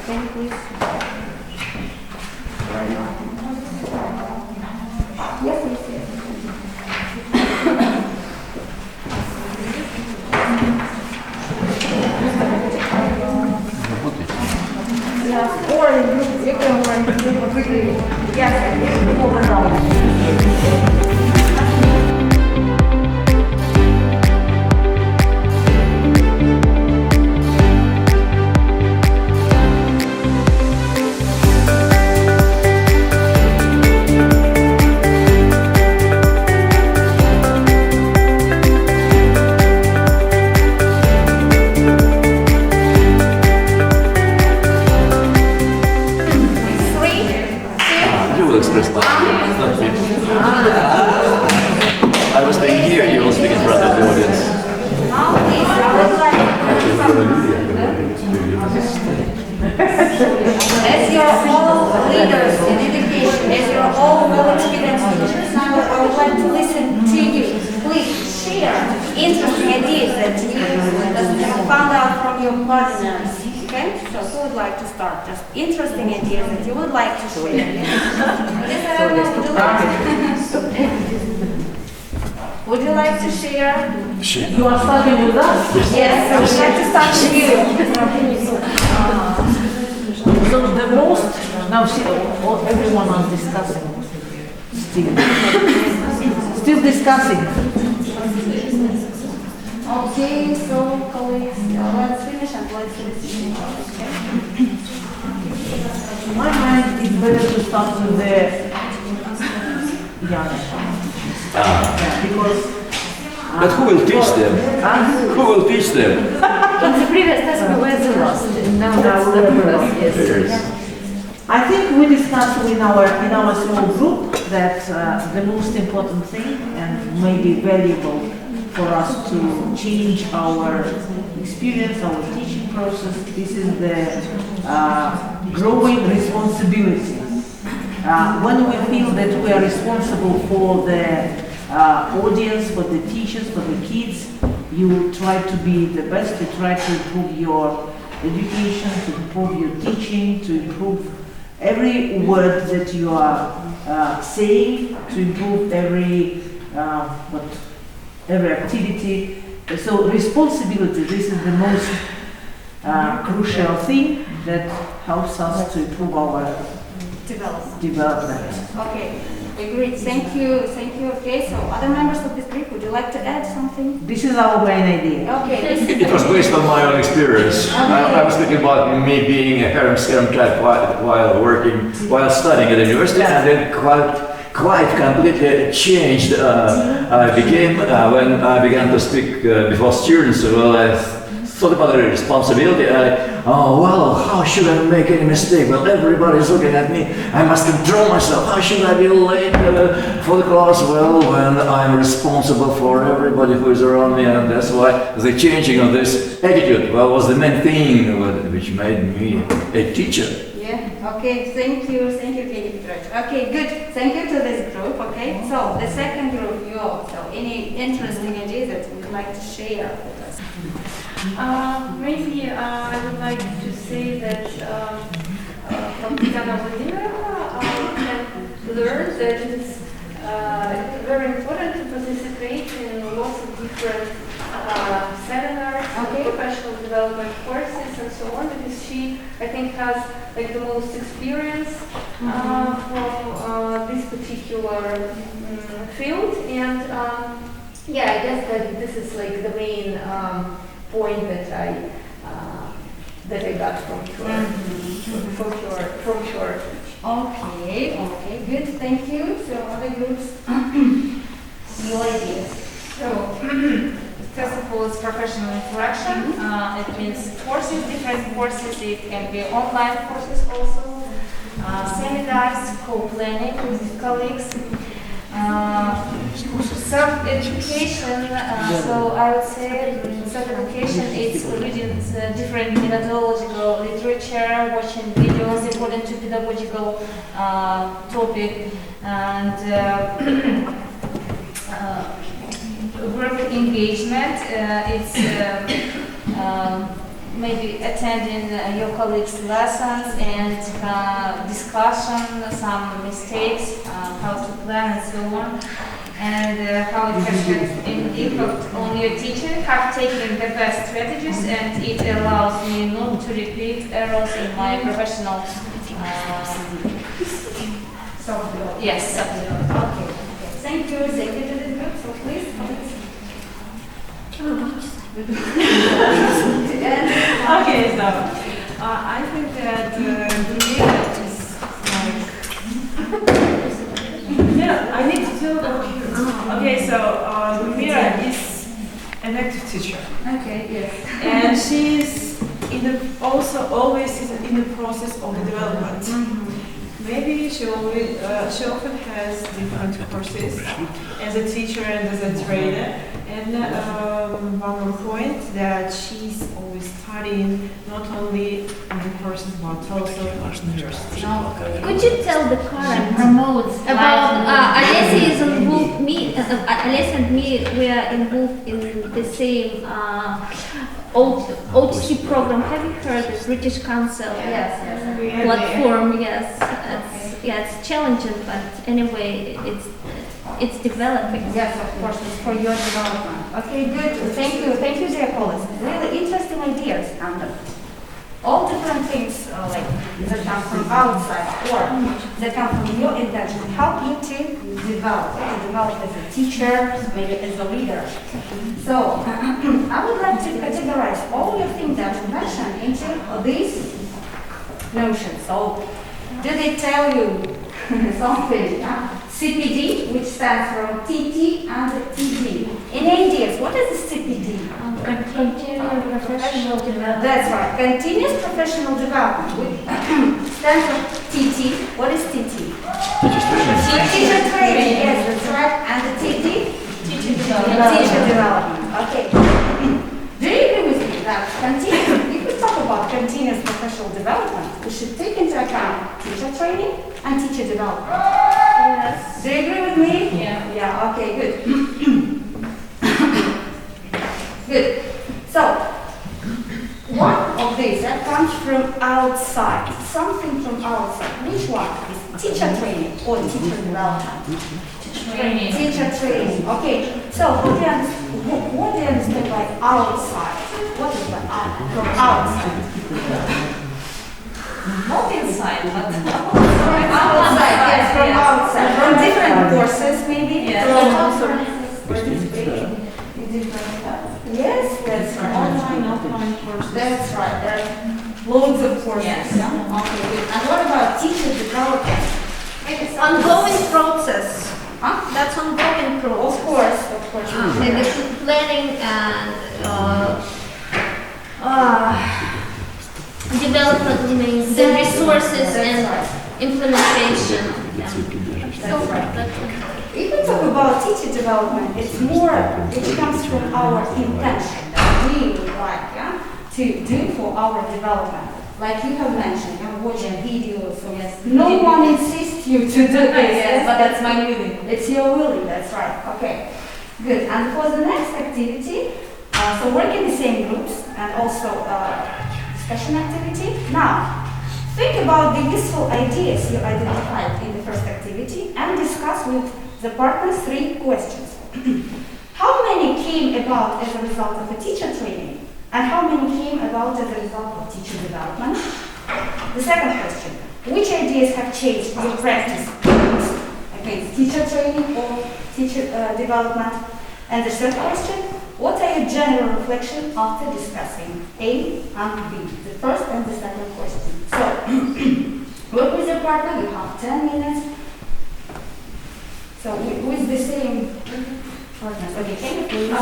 Can you please? Yes, yes, yes. Yes, or you can work quickly. Yes, overall. I was speaking here, you will speak in front of the audience. As you're all leaders in education, as you're all well-experienced teachers, now I would like to listen to you. Please share interesting ideas that you found out from your partners. Okay? So who would like to start? Just interesting ideas that you would like to share. Would you like to share? You are starting with us? Yes, I would like to start with you. So the most, now see, everyone is discussing. Still discussing. Okay, so colleagues, let's finish and let's listen. Okay? In my mind, it's better to start with the young. Because But who will teach them? Who will teach them? In the previous test we were the last, and now that's the first, yes. I think we discussed in our small group that the most important thing and maybe valuable for us to change our experience, our teaching process, this is the growing responsibility. When we feel that we are responsible for the audience, for the teachers, for the kids, you try to be the best, you try to improve your education, to improve your teaching, to improve every word that you are saying, to improve every activity. So responsibility, this is the most crucial thing that helps us to improve our development. Okay, agreed. Thank you. Okay, so other members of this group, would you like to add something? This is our main idea. Okay. It was based on my own experience. I was thinking about me being a harem-scarum type while studying at the university, and then quite completely changed. I became when I began to speak before students. Well, I thought about the responsibility. How should I make any mistake? Well, everybody's looking at me. I must control myself. How should I be late for the class? Well, when I'm responsible for everybody who is around me, and that's why the changing of this attitude was the main thing which made me a teacher. Yeah, okay, thank you, Evgeny Petrovich. Okay, good, thank you to this group, okay? So, the second group, so any interesting ideas that you would like to share with us? Maybe I would like to say that from Zhainagul Ibrayeva I have learned that it's very important to participate in lots of different seminars, professional development courses and so on, because she, I think, has like the most experience from this particular field, and yeah, I guess that this is like the main point that I got from her. Okay, good, thank you. So other groups, your ideas. So, first of all, it's professional interaction. It means courses, different courses. It can be online courses also, seminars, co-planning with colleagues. Self-education, so I would say self-education is reading different methodological literature, watching videos according to pedagogical topic, and group engagement. It's maybe attending your colleagues' lessons and discussion, some mistakes, how to plan and so on, and how it has an impact on your teaching. Have taken the best strategies, and it allows me not to repeat errors in my professional self-development. Yes, self-development. Okay. Thank you to the group. So please. Okay, so I think that Lumira is like. Yeah, I need to tell about you. Okay, so Lumira is an active teacher. Okay, yes. And she's also always in the process of the development. Maybe she often has different courses as a teacher and as a trainer. And one more point, that she's always studying not only on the courses but also at university. Could you tell the current promotes about Olessya is involved? Olessya and me, we are involved in the same OTC program. Have you heard of British Council? Yes. Platform. Yes. It's challenging, but anyway, it's developing. Yes, of course, it's for your development. Okay, good. Thank you, dear colleagues. Really interesting ideas, and all different things like that come from outside or that come from your intention help you to develop as a teacher, maybe as a leader. So I would like to categorize all your things that you mentioned into these notions. So do they tell you something? CPD, which stands for TT and TD. Any ideas? What is the CPD? Continuous professional development. That's right. Continuous professional development. Which stands for TT. What is TT? Teacher training. Yes, that's right. And the TT? Teacher development. Teacher development. Okay. Do you agree with me that if we talk about continuous professional development, we should take into account teacher training and teacher development? Yes. Do you agree with me? Yeah. Yeah, okay, good. Good. So, one of these that comes from outside, something from outside. Which one? Is teacher training or teacher development? Training. Teacher training. Okay. So, what do you understand by outside? What is the from outside? Not inside, but Outside, yes, from outside. From different courses, maybe? Yes. Yes, that's right. Online courses. That's right. There are loads of courses. Yes. Yeah? Okay, good. And what about teacher development? It's ongoing process. Huh? That's ongoing process. Of course. And it's planning and development means the resources and implementation. That's right. If we talk about teacher development, it's more, it comes from our intention that we would like to do for our development. Like you have mentioned, I'm watching videos, so yes, no one insists you to do this. Yes, but that's my willing. It's your willing, that's right. Okay, good. And for the next activity, so work in the same groups and also discussion activity. Now, think about the useful ideas you identified in the first activity and discuss with the partners 3 questions. How many came about as a result of a teacher training? And how many came about as a result of teacher development? The second question, which ideas have changed your practice against teacher training or teacher development? And the third question, what are your general reflections after discussing A and B? The first and the second question. So, work with your partner, you have 10 minutes. So, with the same partners. Okay, can you please?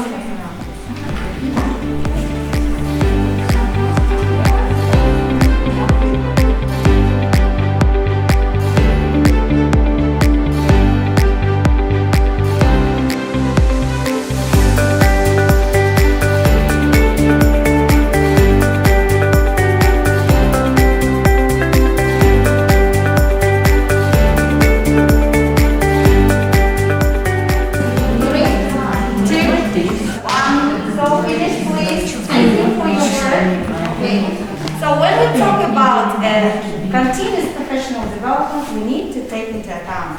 Continuous professional development, we need to take into account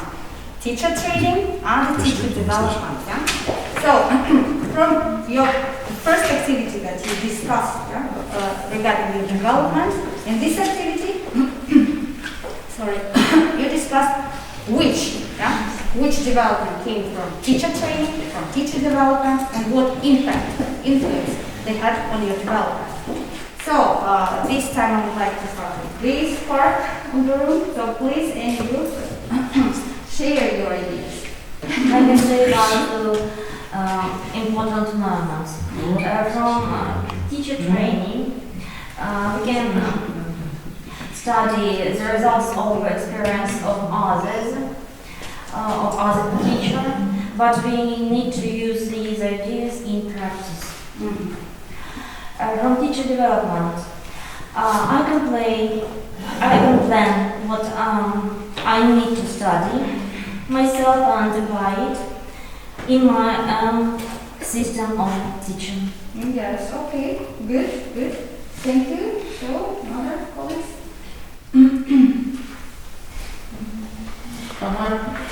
teacher training and teacher development. Yeah? So, from your first activity that you discussed regarding your development, in this activity, you discussed which development came from teacher training, from teacher development, and what influence they had on your development. So, this time I would like to start with this part of the room. So, please, any group, share your ideas. I can say about important moments. From teacher training, we can study the results of experience of others, of other teachers, but we need to use these ideas in practice. From teacher development, I can plan what I need to study myself and apply it in my system of teaching. Yes, okay, good. Thank you. So, other colleagues? I don't know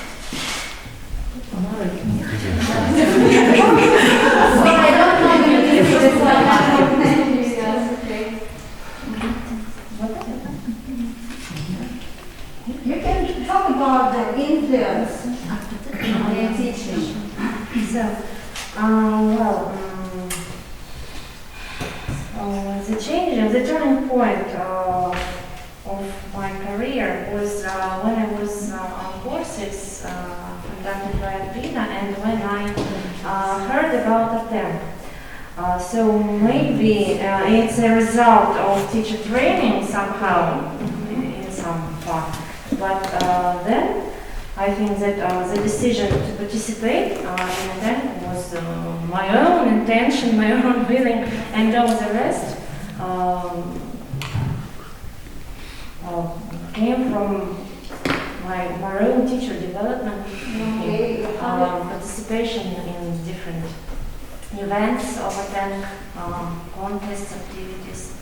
You can talk about the influence on your teaching. The turning point of my career was when I was on courses conducted by Albina, and when I heard about ATENK. So maybe it's a result of teacher training somehow, in some part. But then I think that the decision to participate in ATENK was my own intention, my own willing, and all the rest came from my own teacher development, participation in different events of ATENK, contests, activities.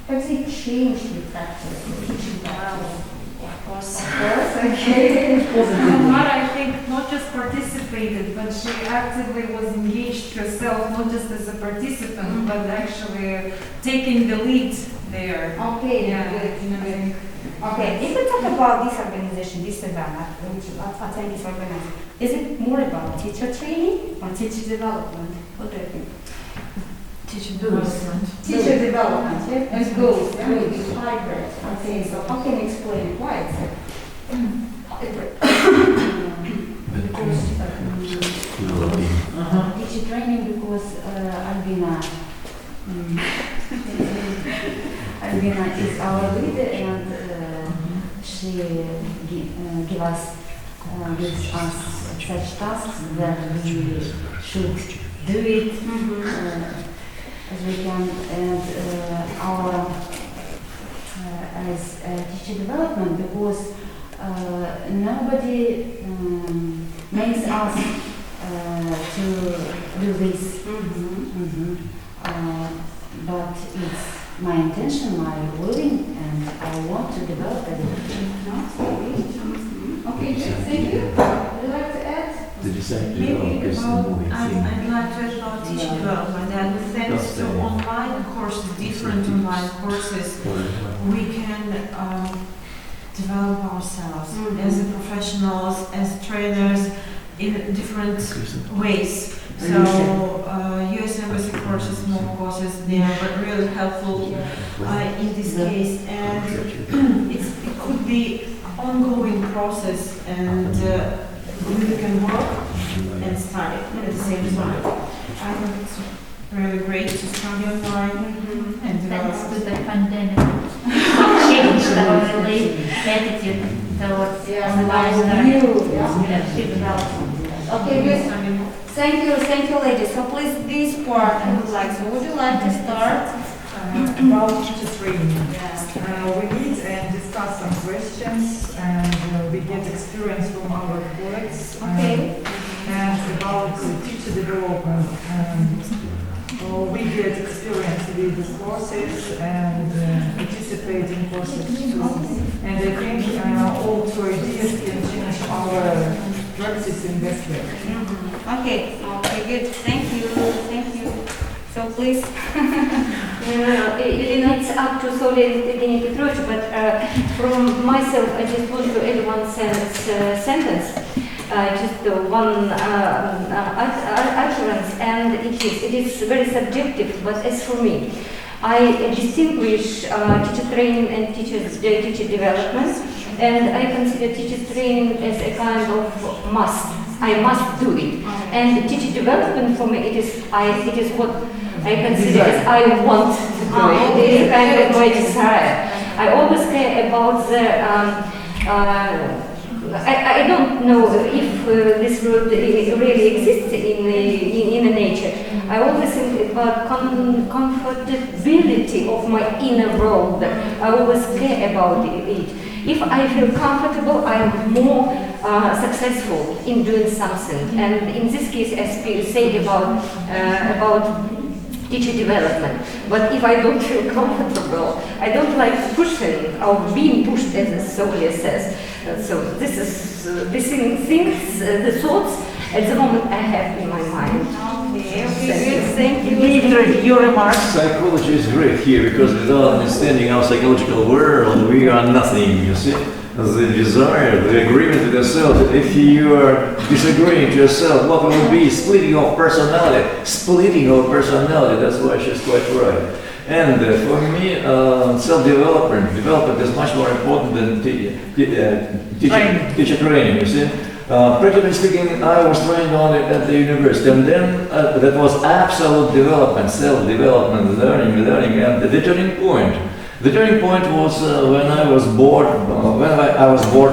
Has it changed with that teaching style? Of course. Okay. Mara, I think, not just participated, but she actively was engaged herself, not just as a participant, but actually taking the lead there. Okay, Yeah. good. Okay, if we talk about this organization, this event, which ATENK is organizing, is it more about teacher training or teacher development? What do you think? Teacher development. Teacher development, yeah? And goals, yeah? It's hybrid. Okay, so how can you explain why it's hybrid? Teacher training because Albina Albina is our leader and she gives us such tasks that we should do it as we can, and our as teacher development because nobody makes us to do this. But it's my intention, my willing, and I want to develop it. Okay, thank you. Would you like to add? Did you say Maybe I'd like to add about teaching development, and thanks to online courses, different online courses, we can develop ourselves as a professionals, as trainers in different ways. So US Embassy courses, more courses, they are really helpful in this case, and it could be ongoing process, and we can work and study at the same time. I think it's really great to study online and develop. Thanks to the pandemic, changed our attitude towards online development. Okay, good. Thank you, ladies. So please, this part I would like. So would you like to start? About teacher training. We meet and discuss some questions, and we get experience from our colleagues. Okay. And about teacher development. We get experience with the courses and participate in courses too. And I think all two ideas can change our practice in best way. Okay, good. Thank you. So please. It's up to Evgeny Petrovich, but from myself, I just want to add one sentence, just one utterance, and it is very subjective, but as for me, I distinguish teacher training and teacher development, and I consider teacher training as a kind of must. I must do it, and teacher development for me it is what I consider as I want to do it. It is kind of my desire. I always care about the. I don't know if this word really exists in nature. I always think about comfortability of my inner world. I always care about it. If I feel comfortable, I am more successful in doing something. And in this case, as you said about teacher development. But if I don't feel comfortable, I don't like pushing or being pushed, as Solia says. So this is the thoughts at the moment I have in my mind. Thank you. Dmitry, your remarks. Psychology is great here because without understanding our psychological world, we are nothing, you see. The desire, the agreement with yourself, if you are disagreeing to yourself, what will be splitting of personality, that's why she's quite right. And for me, development is much more important than teacher training, you see. Practically speaking, I was trained on it at the university, and then that was absolute development, self-development, learning, and the turning point. The turning point was when I was bored,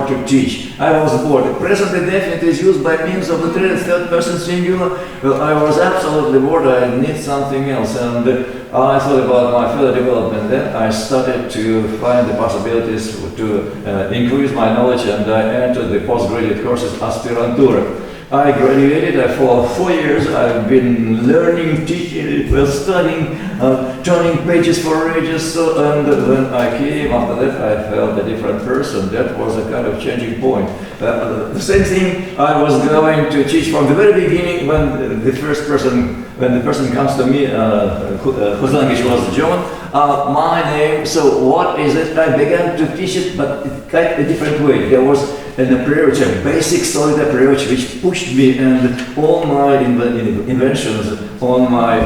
to teach. I was bored. Present indefinite is used by means of the third person singular. Well, I was absolutely bored. I need something else, and I thought about my further development. Then I started to find the possibilities to increase my knowledge, and I entered the postgraduate courses aspirantura. I graduated for 4 years. I've been learning, teaching, studying, turning pages for ages. And when I came after that, I felt a different person. That was a kind of changing point. The same thing I was going to teach from the very beginning when the person comes to me, whose language was German, my name, so what is it? I began to teach it, but quite a different way. There was an approach, a basic solid approach, which pushed me, and all my inventions, all my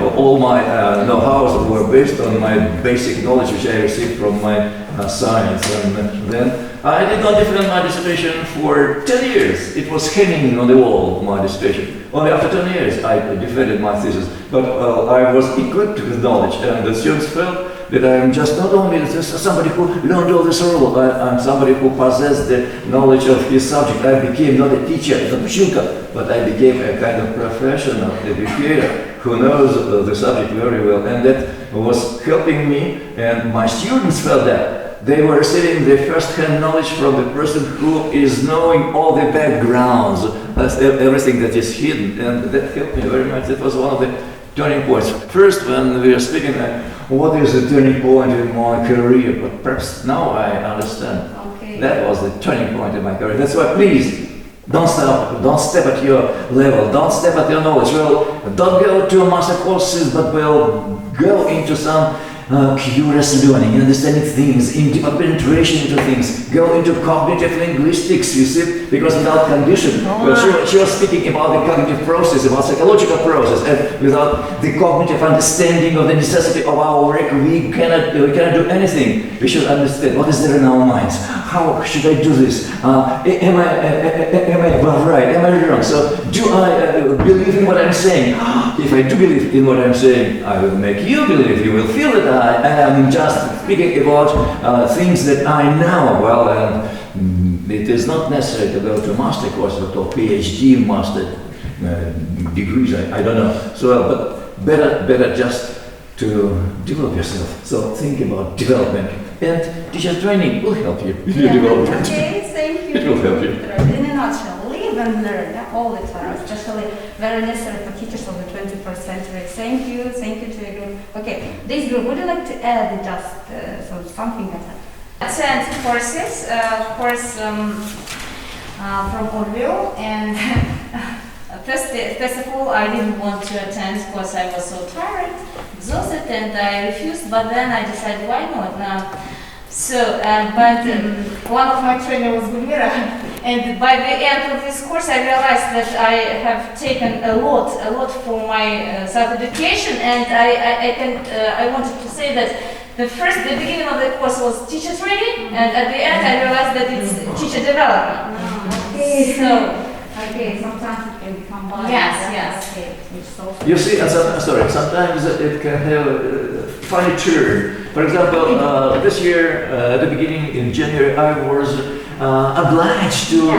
know-hows were based on my basic knowledge which I received from my science. And then I did not defend my dissertation for 10 years. It was hanging on the wall, my dissertation. Only after 10 years I defended my thesis, but I was equipped with knowledge, and the students felt that I am just not only somebody who learned all this role, I'm somebody who possessed the knowledge of his subject. I became not a teacher, not a Pushilka, but I became a kind of professional educator who knows the subject very well, and that was helping me, and my students felt that. They were receiving the first-hand knowledge from the person who is knowing all the backgrounds, everything that is hidden, and that helped me very much. That was one of the turning points. First, when we were speaking, what is the turning point in my career? But perhaps now I understand. Okay. That was the turning point in my career. That's why, please, don't stop. Don't step at your level. Don't step at your knowledge. Well, don't go to master courses, but well, go into some curious learning, understanding things, in deeper penetration into things, go into cognitive linguistics, you see, because without condition, she was speaking about the cognitive process, about psychological process, and without the cognitive understanding of the necessity of our work, we cannot do anything. We should understand what is there in our minds. How should I do this? Am I well, right? Am I wrong? So do I believe in what I'm saying? If I do believe in what I'm saying, I will make you believe. You will feel that I am just speaking about things that I know. Well, it is not necessary to go to master courses or PhD master degrees. I don't know. So, but better just to develop yourself. So think about development, and teacher training will help you in your development. Okay, thank you. It will help you. In a nutshell, live and learn all the time, especially very necessary for teachers of the 21st century. Thank you to your group. Okay, this group, would you like to add just something like that? Attend courses, of course, from Olga, and first of all, I didn't want to attend because I was so tired, exhausted, and I refused, but then I decided, why not now? So, but one of my trainers was Gulmira, and by the end of this course I realized that I have taken a lot for my self-education, and I wanted to say that the beginning of the course was teacher training, and at the end I realized that it's teacher development. Okay. So, okay, sometimes it can become biased. Yes. Okay. You see, sometimes it can have a funny turn. For example, this year, at the beginning in January, I was obliged to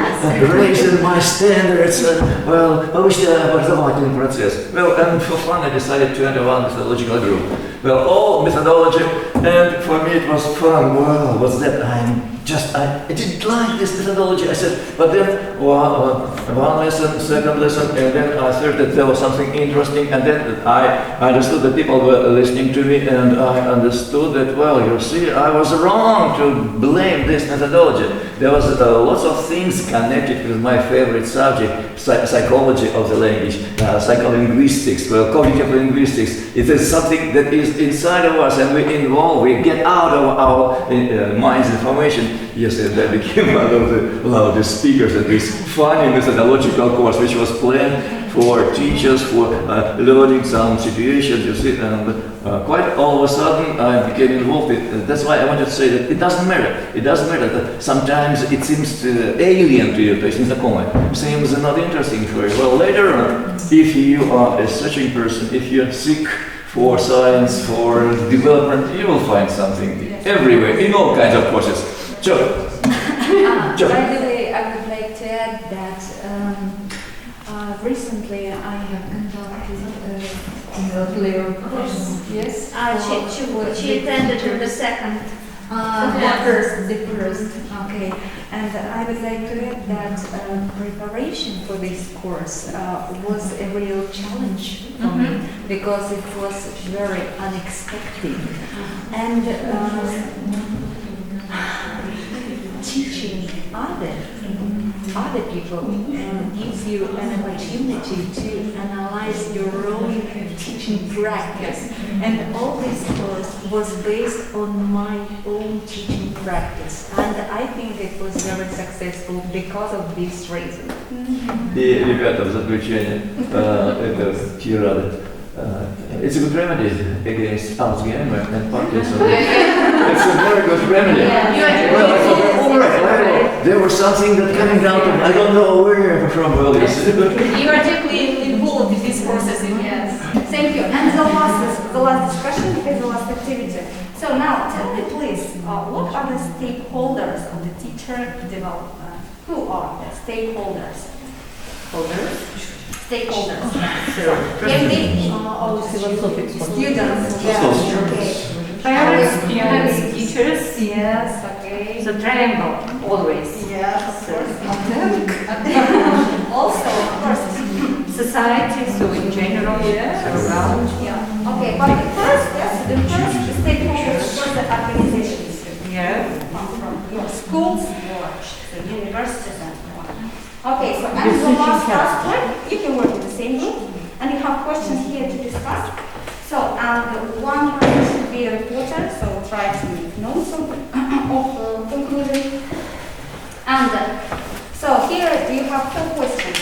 raise my standards. Образовательный процесс. Well, and for fun, I decided to enter one methodological group. Well, all methodology, and for me it was fun. Well, what's that? I didn't like this methodology. I said, but then one lesson, second lesson, and then I thought that there was something interesting, and then I understood that people were listening to me, and I understood that, well, you see, I was wrong to blame this methodology. There was lots of things connected with my favorite subject, psychology of the language, psycholinguistics, well, cognitive linguistics. It is something that is inside of us, and we get out of our mind's information. Yes, and I became one of the loudest speakers at this funny methodological course, which was planned for teachers for learning some situations, you see, and quite all of a sudden I became involved in. That's why I wanted to say that it doesn't matter. It doesn't matter that sometimes it seems alien to you, то есть незнакомое, seems not interesting for you. Well, later on, if you are a searching person, if you're sick for science, for development, you will find something everywhere, in all kinds of courses. Sure. By the way, I would like to add that recently I have conducted a LEO course. Yes. She attended in the second. The first. Okay. And I would like to add that preparation for this course was a real challenge for me because it was very unexpected. And teaching other people gives you an opportunity to analyze your own teaching practice. And all this course was based on my own teaching practice. And I think it was very successful because of this reason. И, ребята, в заключение, это тирады. It's a good remedy against Alzheimer and Parkinson. It's a very good remedy. Well, I thought, all right, there was something that coming out of, I don't know where from earlier. You are deeply involved in this process, yes. Thank you. And the last discussion is the last activity. So now, tell me please, what are the stakeholders of the teacher development? Who are the stakeholders? Stakeholders. Students. Yeah. Okay. Parents, teachers. Yes. Okay. The triangle, always. Yes. Of course. Also, of course. Society, so in general, around. Yeah. Okay, but the first stakeholders were the organizations. Yeah. From your schools, your universities, and so on. Okay, so and the last point, you can work in the same group, and you have questions here to discuss. So, and one person should be a reporter, so try to make notes of conclusion. And so here you have 4 questions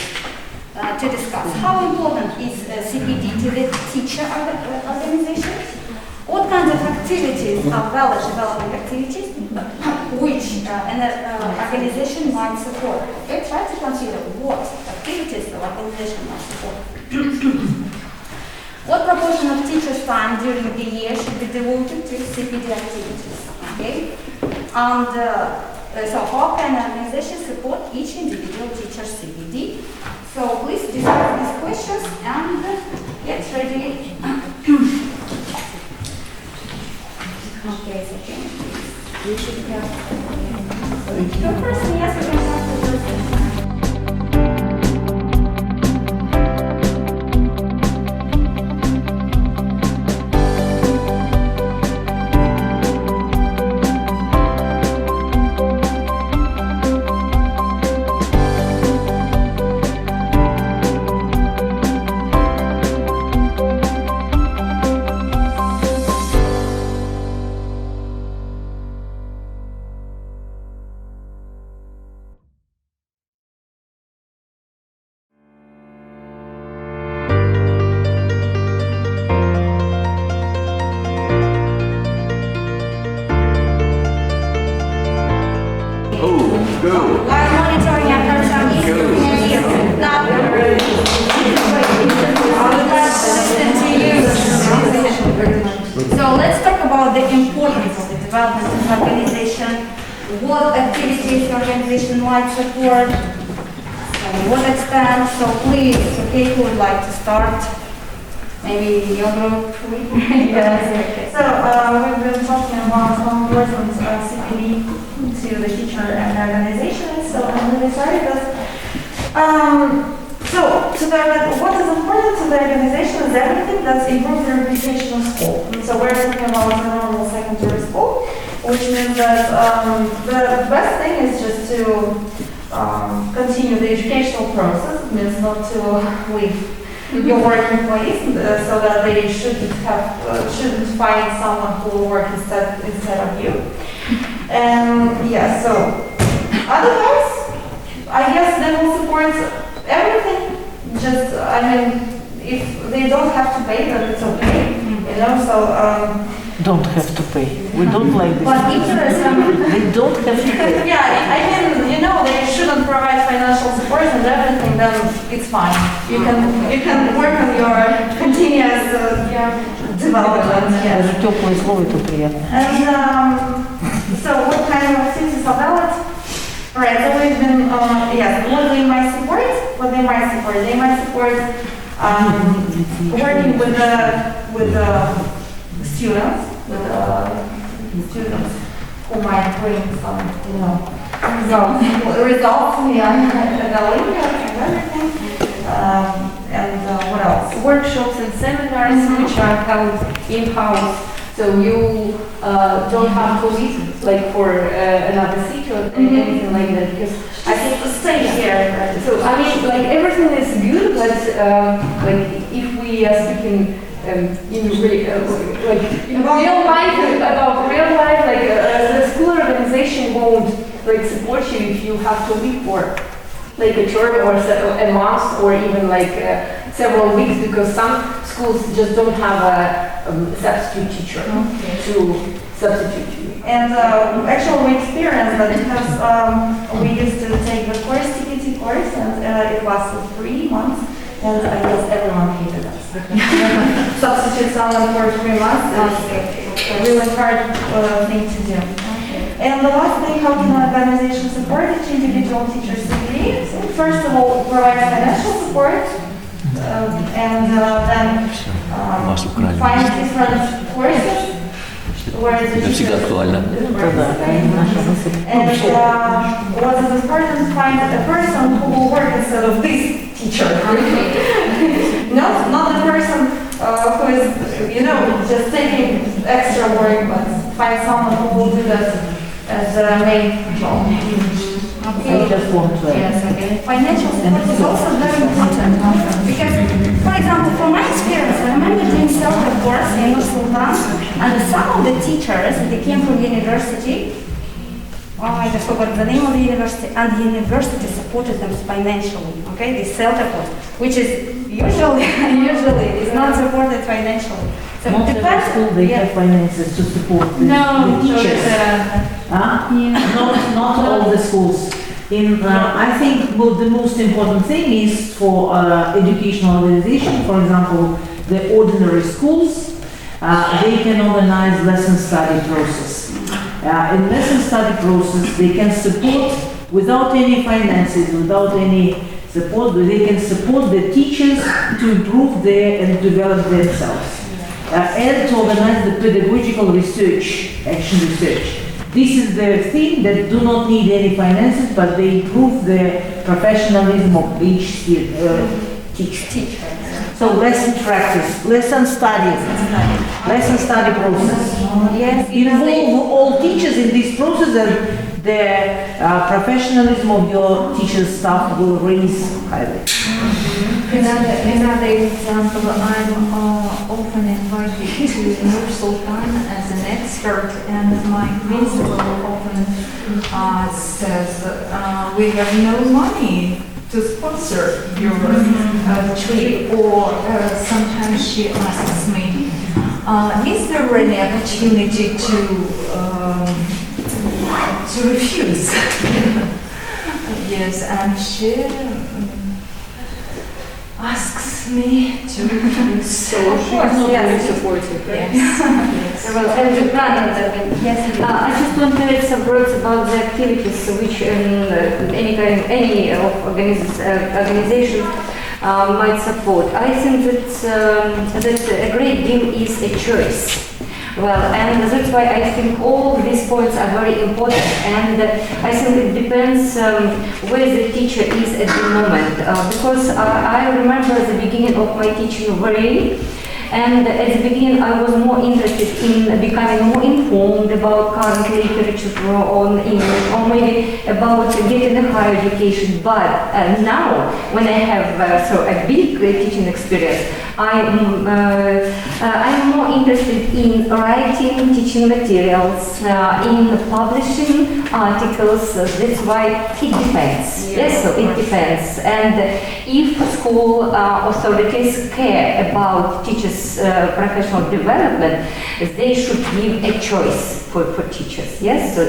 to discuss. How important is CPD to the teacher organizations? What kinds of activities are valid development activities which an organization might support? Okay, try to consider what activities the organization might support. What proportion of teachers' time during the year should be devoted to CPD activities? Okay, and so how can an organization support each individual teacher's CPD? So please discuss these questions and get ready. Okay, so you should have the person, yes, we can have the person. So let's talk about the importance of the development of the organization, what activities the organization might support, to what extent. So please, okay, who would like to start? Maybe your group? Yes. So we've been talking about how important CPD to the teacher and the organization. So I'm really sorry, but what is important to the organization is everything that's improved the reputation of school. And so we're talking about a normal secondary school, which means that the best thing is just to continue the educational process. It means not to leave your working place, so that they shouldn't find someone who will work instead of you. And yeah, so otherwise, I guess they will support everything. Just, I mean, if they don't have to pay, then it's okay, you know, so... Don't have to pay. We don't like this. But interesting. They don't have to pay. Yeah, I mean, you know, they shouldn't provide financial support and everything, then it's fine. You can work on your continuous development. Даже теплое слово это приятно. And so what kind of activities are valid? Right, so we've been, yes, what they might support? They might support working with the students, who might bring some, you know, results, and everything. And what else? Workshops and seminars which are held in-house, so you don't have to leave like for another city or anything like that, because I think stay here. So I mean, like everything is good, but like if we are speaking in real life, about real life, like the school organization won't like support you if you have to leave for like a term or a month or even like several weeks, because some schools just don't have a substitute teacher to substitute you. And actually we experienced that because we used to take the course, TPT course, and it lasted 3 months. And I guess everyone hated us. Substitute someone for 3 months is a really hard thing to do. And the last thing, how can an organization support each individual teacher's degree? First of all, provide financial support, and then find different courses where the teacher and what is important, find a person who will work instead of this teacher. not the person who is, you know, just taking extra work, but find someone who will do that as a main job. I just want to Financial support is also very important because, for example, from my experience, I remember doing self-help course in Nur-Sultan, and some of the teachers, they came from university. I just forgot the name of the university, and the university supported them financially. Okay, they self-support, which is usually is not supported financially. So not every school they have finances to support the teachers. Not all the schools. I think the most important thing is for educational organization, for example, the ordinary schools, they can organize lesson study process. In lesson study process, they can support without any finances, without any support, they can support the teachers to improve and develop themselves. And to organize the pedagogical research, action research. This is the thing that do not need any finances, but they improve the professionalism of each teacher. So lesson practice, lesson study process. Yes, involve all teachers in this process, and the professionalism of your teacher's staff will raise highly. Another example, I'm often invited to Nur-Sultan as an expert, and my principal often says, we have no money to sponsor your trip, or sometimes she asks me, is there any opportunity to refuse? Yes, and she asks me to refuse. So she is not very supportive. Yes. Well, yes. I just want to add some words about the activities which any organization might support. I think that a great deal is a choice. Well, and that's why I think all these points are very important, and I think it depends where the teacher is at the moment, because I remember the beginning of my teaching way, And at the beginning, I was more interested in becoming more informed about current literature on English, or maybe about getting a higher education. But now, when I have so a big teaching experience, I'm more interested in writing teaching materials, in publishing articles. That's why it depends. Yes, so it depends. And if school authorities care about teachers' professional development, they should give a choice for teachers. Yes, so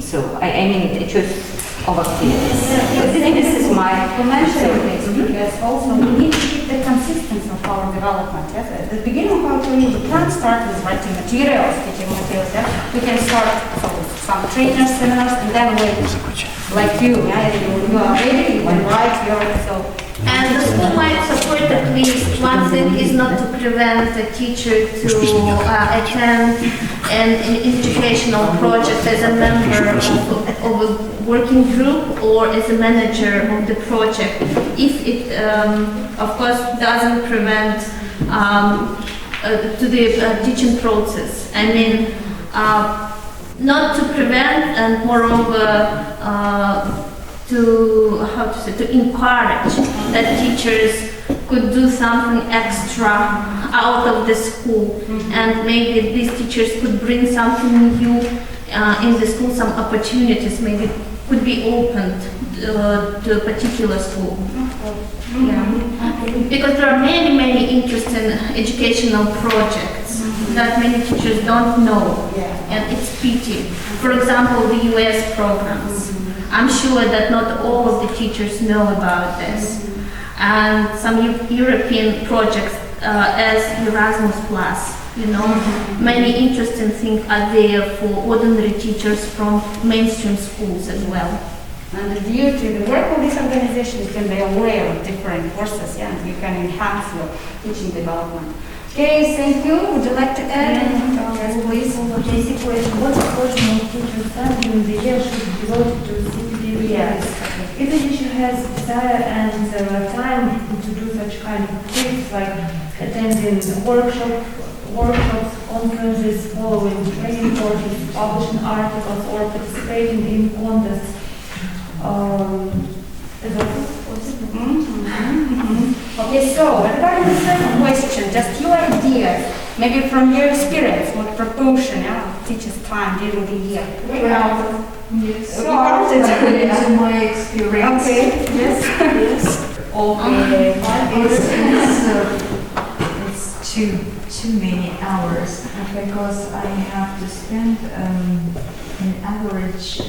so I mean a choice of activities. This is my mention this because also we need to keep the consistency of our development. Yes? At the beginning of our career, we can't start with writing materials, teaching materials. Yeah? We can start with some trainers, seminars, and then wait, like you, yeah? You are ready, you can write, you are so. And the school might support at least. One thing is not to prevent a teacher to attend an educational project as a member of a working group or as a manager of the project, if it, of course, doesn't prevent to the teaching process. I mean, not to prevent, and moreover, to encourage that teachers could do something extra out of the school, and maybe these teachers could bring something new in the school, some opportunities maybe could be opened to a particular school. Because there are many interesting educational projects that many teachers don't know, and it's pity. For example, the US programs. I'm sure that not all of the teachers know about this. And some European projects as Erasmus+, you know, many interesting things are there for ordinary teachers from mainstream schools as well. And due to the work of this organization, you can be aware of different courses, yeah, and you can enhance your teaching development. Okay, thank you. Would you like to add? Yes, please. Basic question. What proportion of teachers' time during the year should be devoted to CPD? Yes. If the teacher has desire and time to do such kind of things, like attending workshops, conferences, following training courses, publishing articles, or participating in contests, is that possible? Okay, so regarding the second question, just your ideas, maybe from your experience, what proportion of teachers' time during the year? Well, yes. So according to my experience. Okay. Yes. Yes. It's too many hours because I have to spend an average 2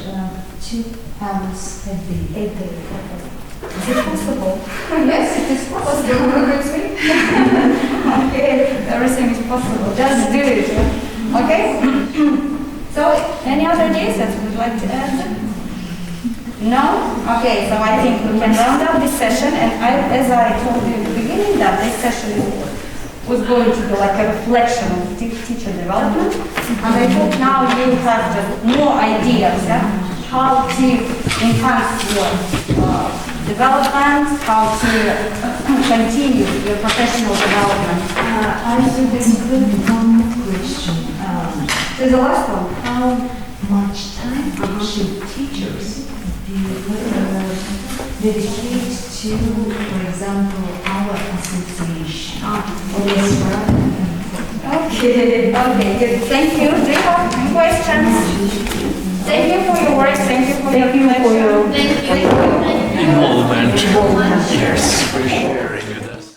hours a day. Is it possible? Yes, it is possible. Okay, everything is possible. Just do it. Okay? So, any other ideas that you would like to add? No? Okay, so I think we can round up this session, and as I told you in the beginning, that this session was going to be like a reflection of teacher development, and I hope now you have just more ideas, how to enhance your development, how to continue your professional development. I should include one more question. This is the last one. How much time should teachers dedicate to, for example, our association? Okay, good. Thank you. Do you have any questions? Thank you for your work. Thank you for your reflection. Involvement. Yes, for sure.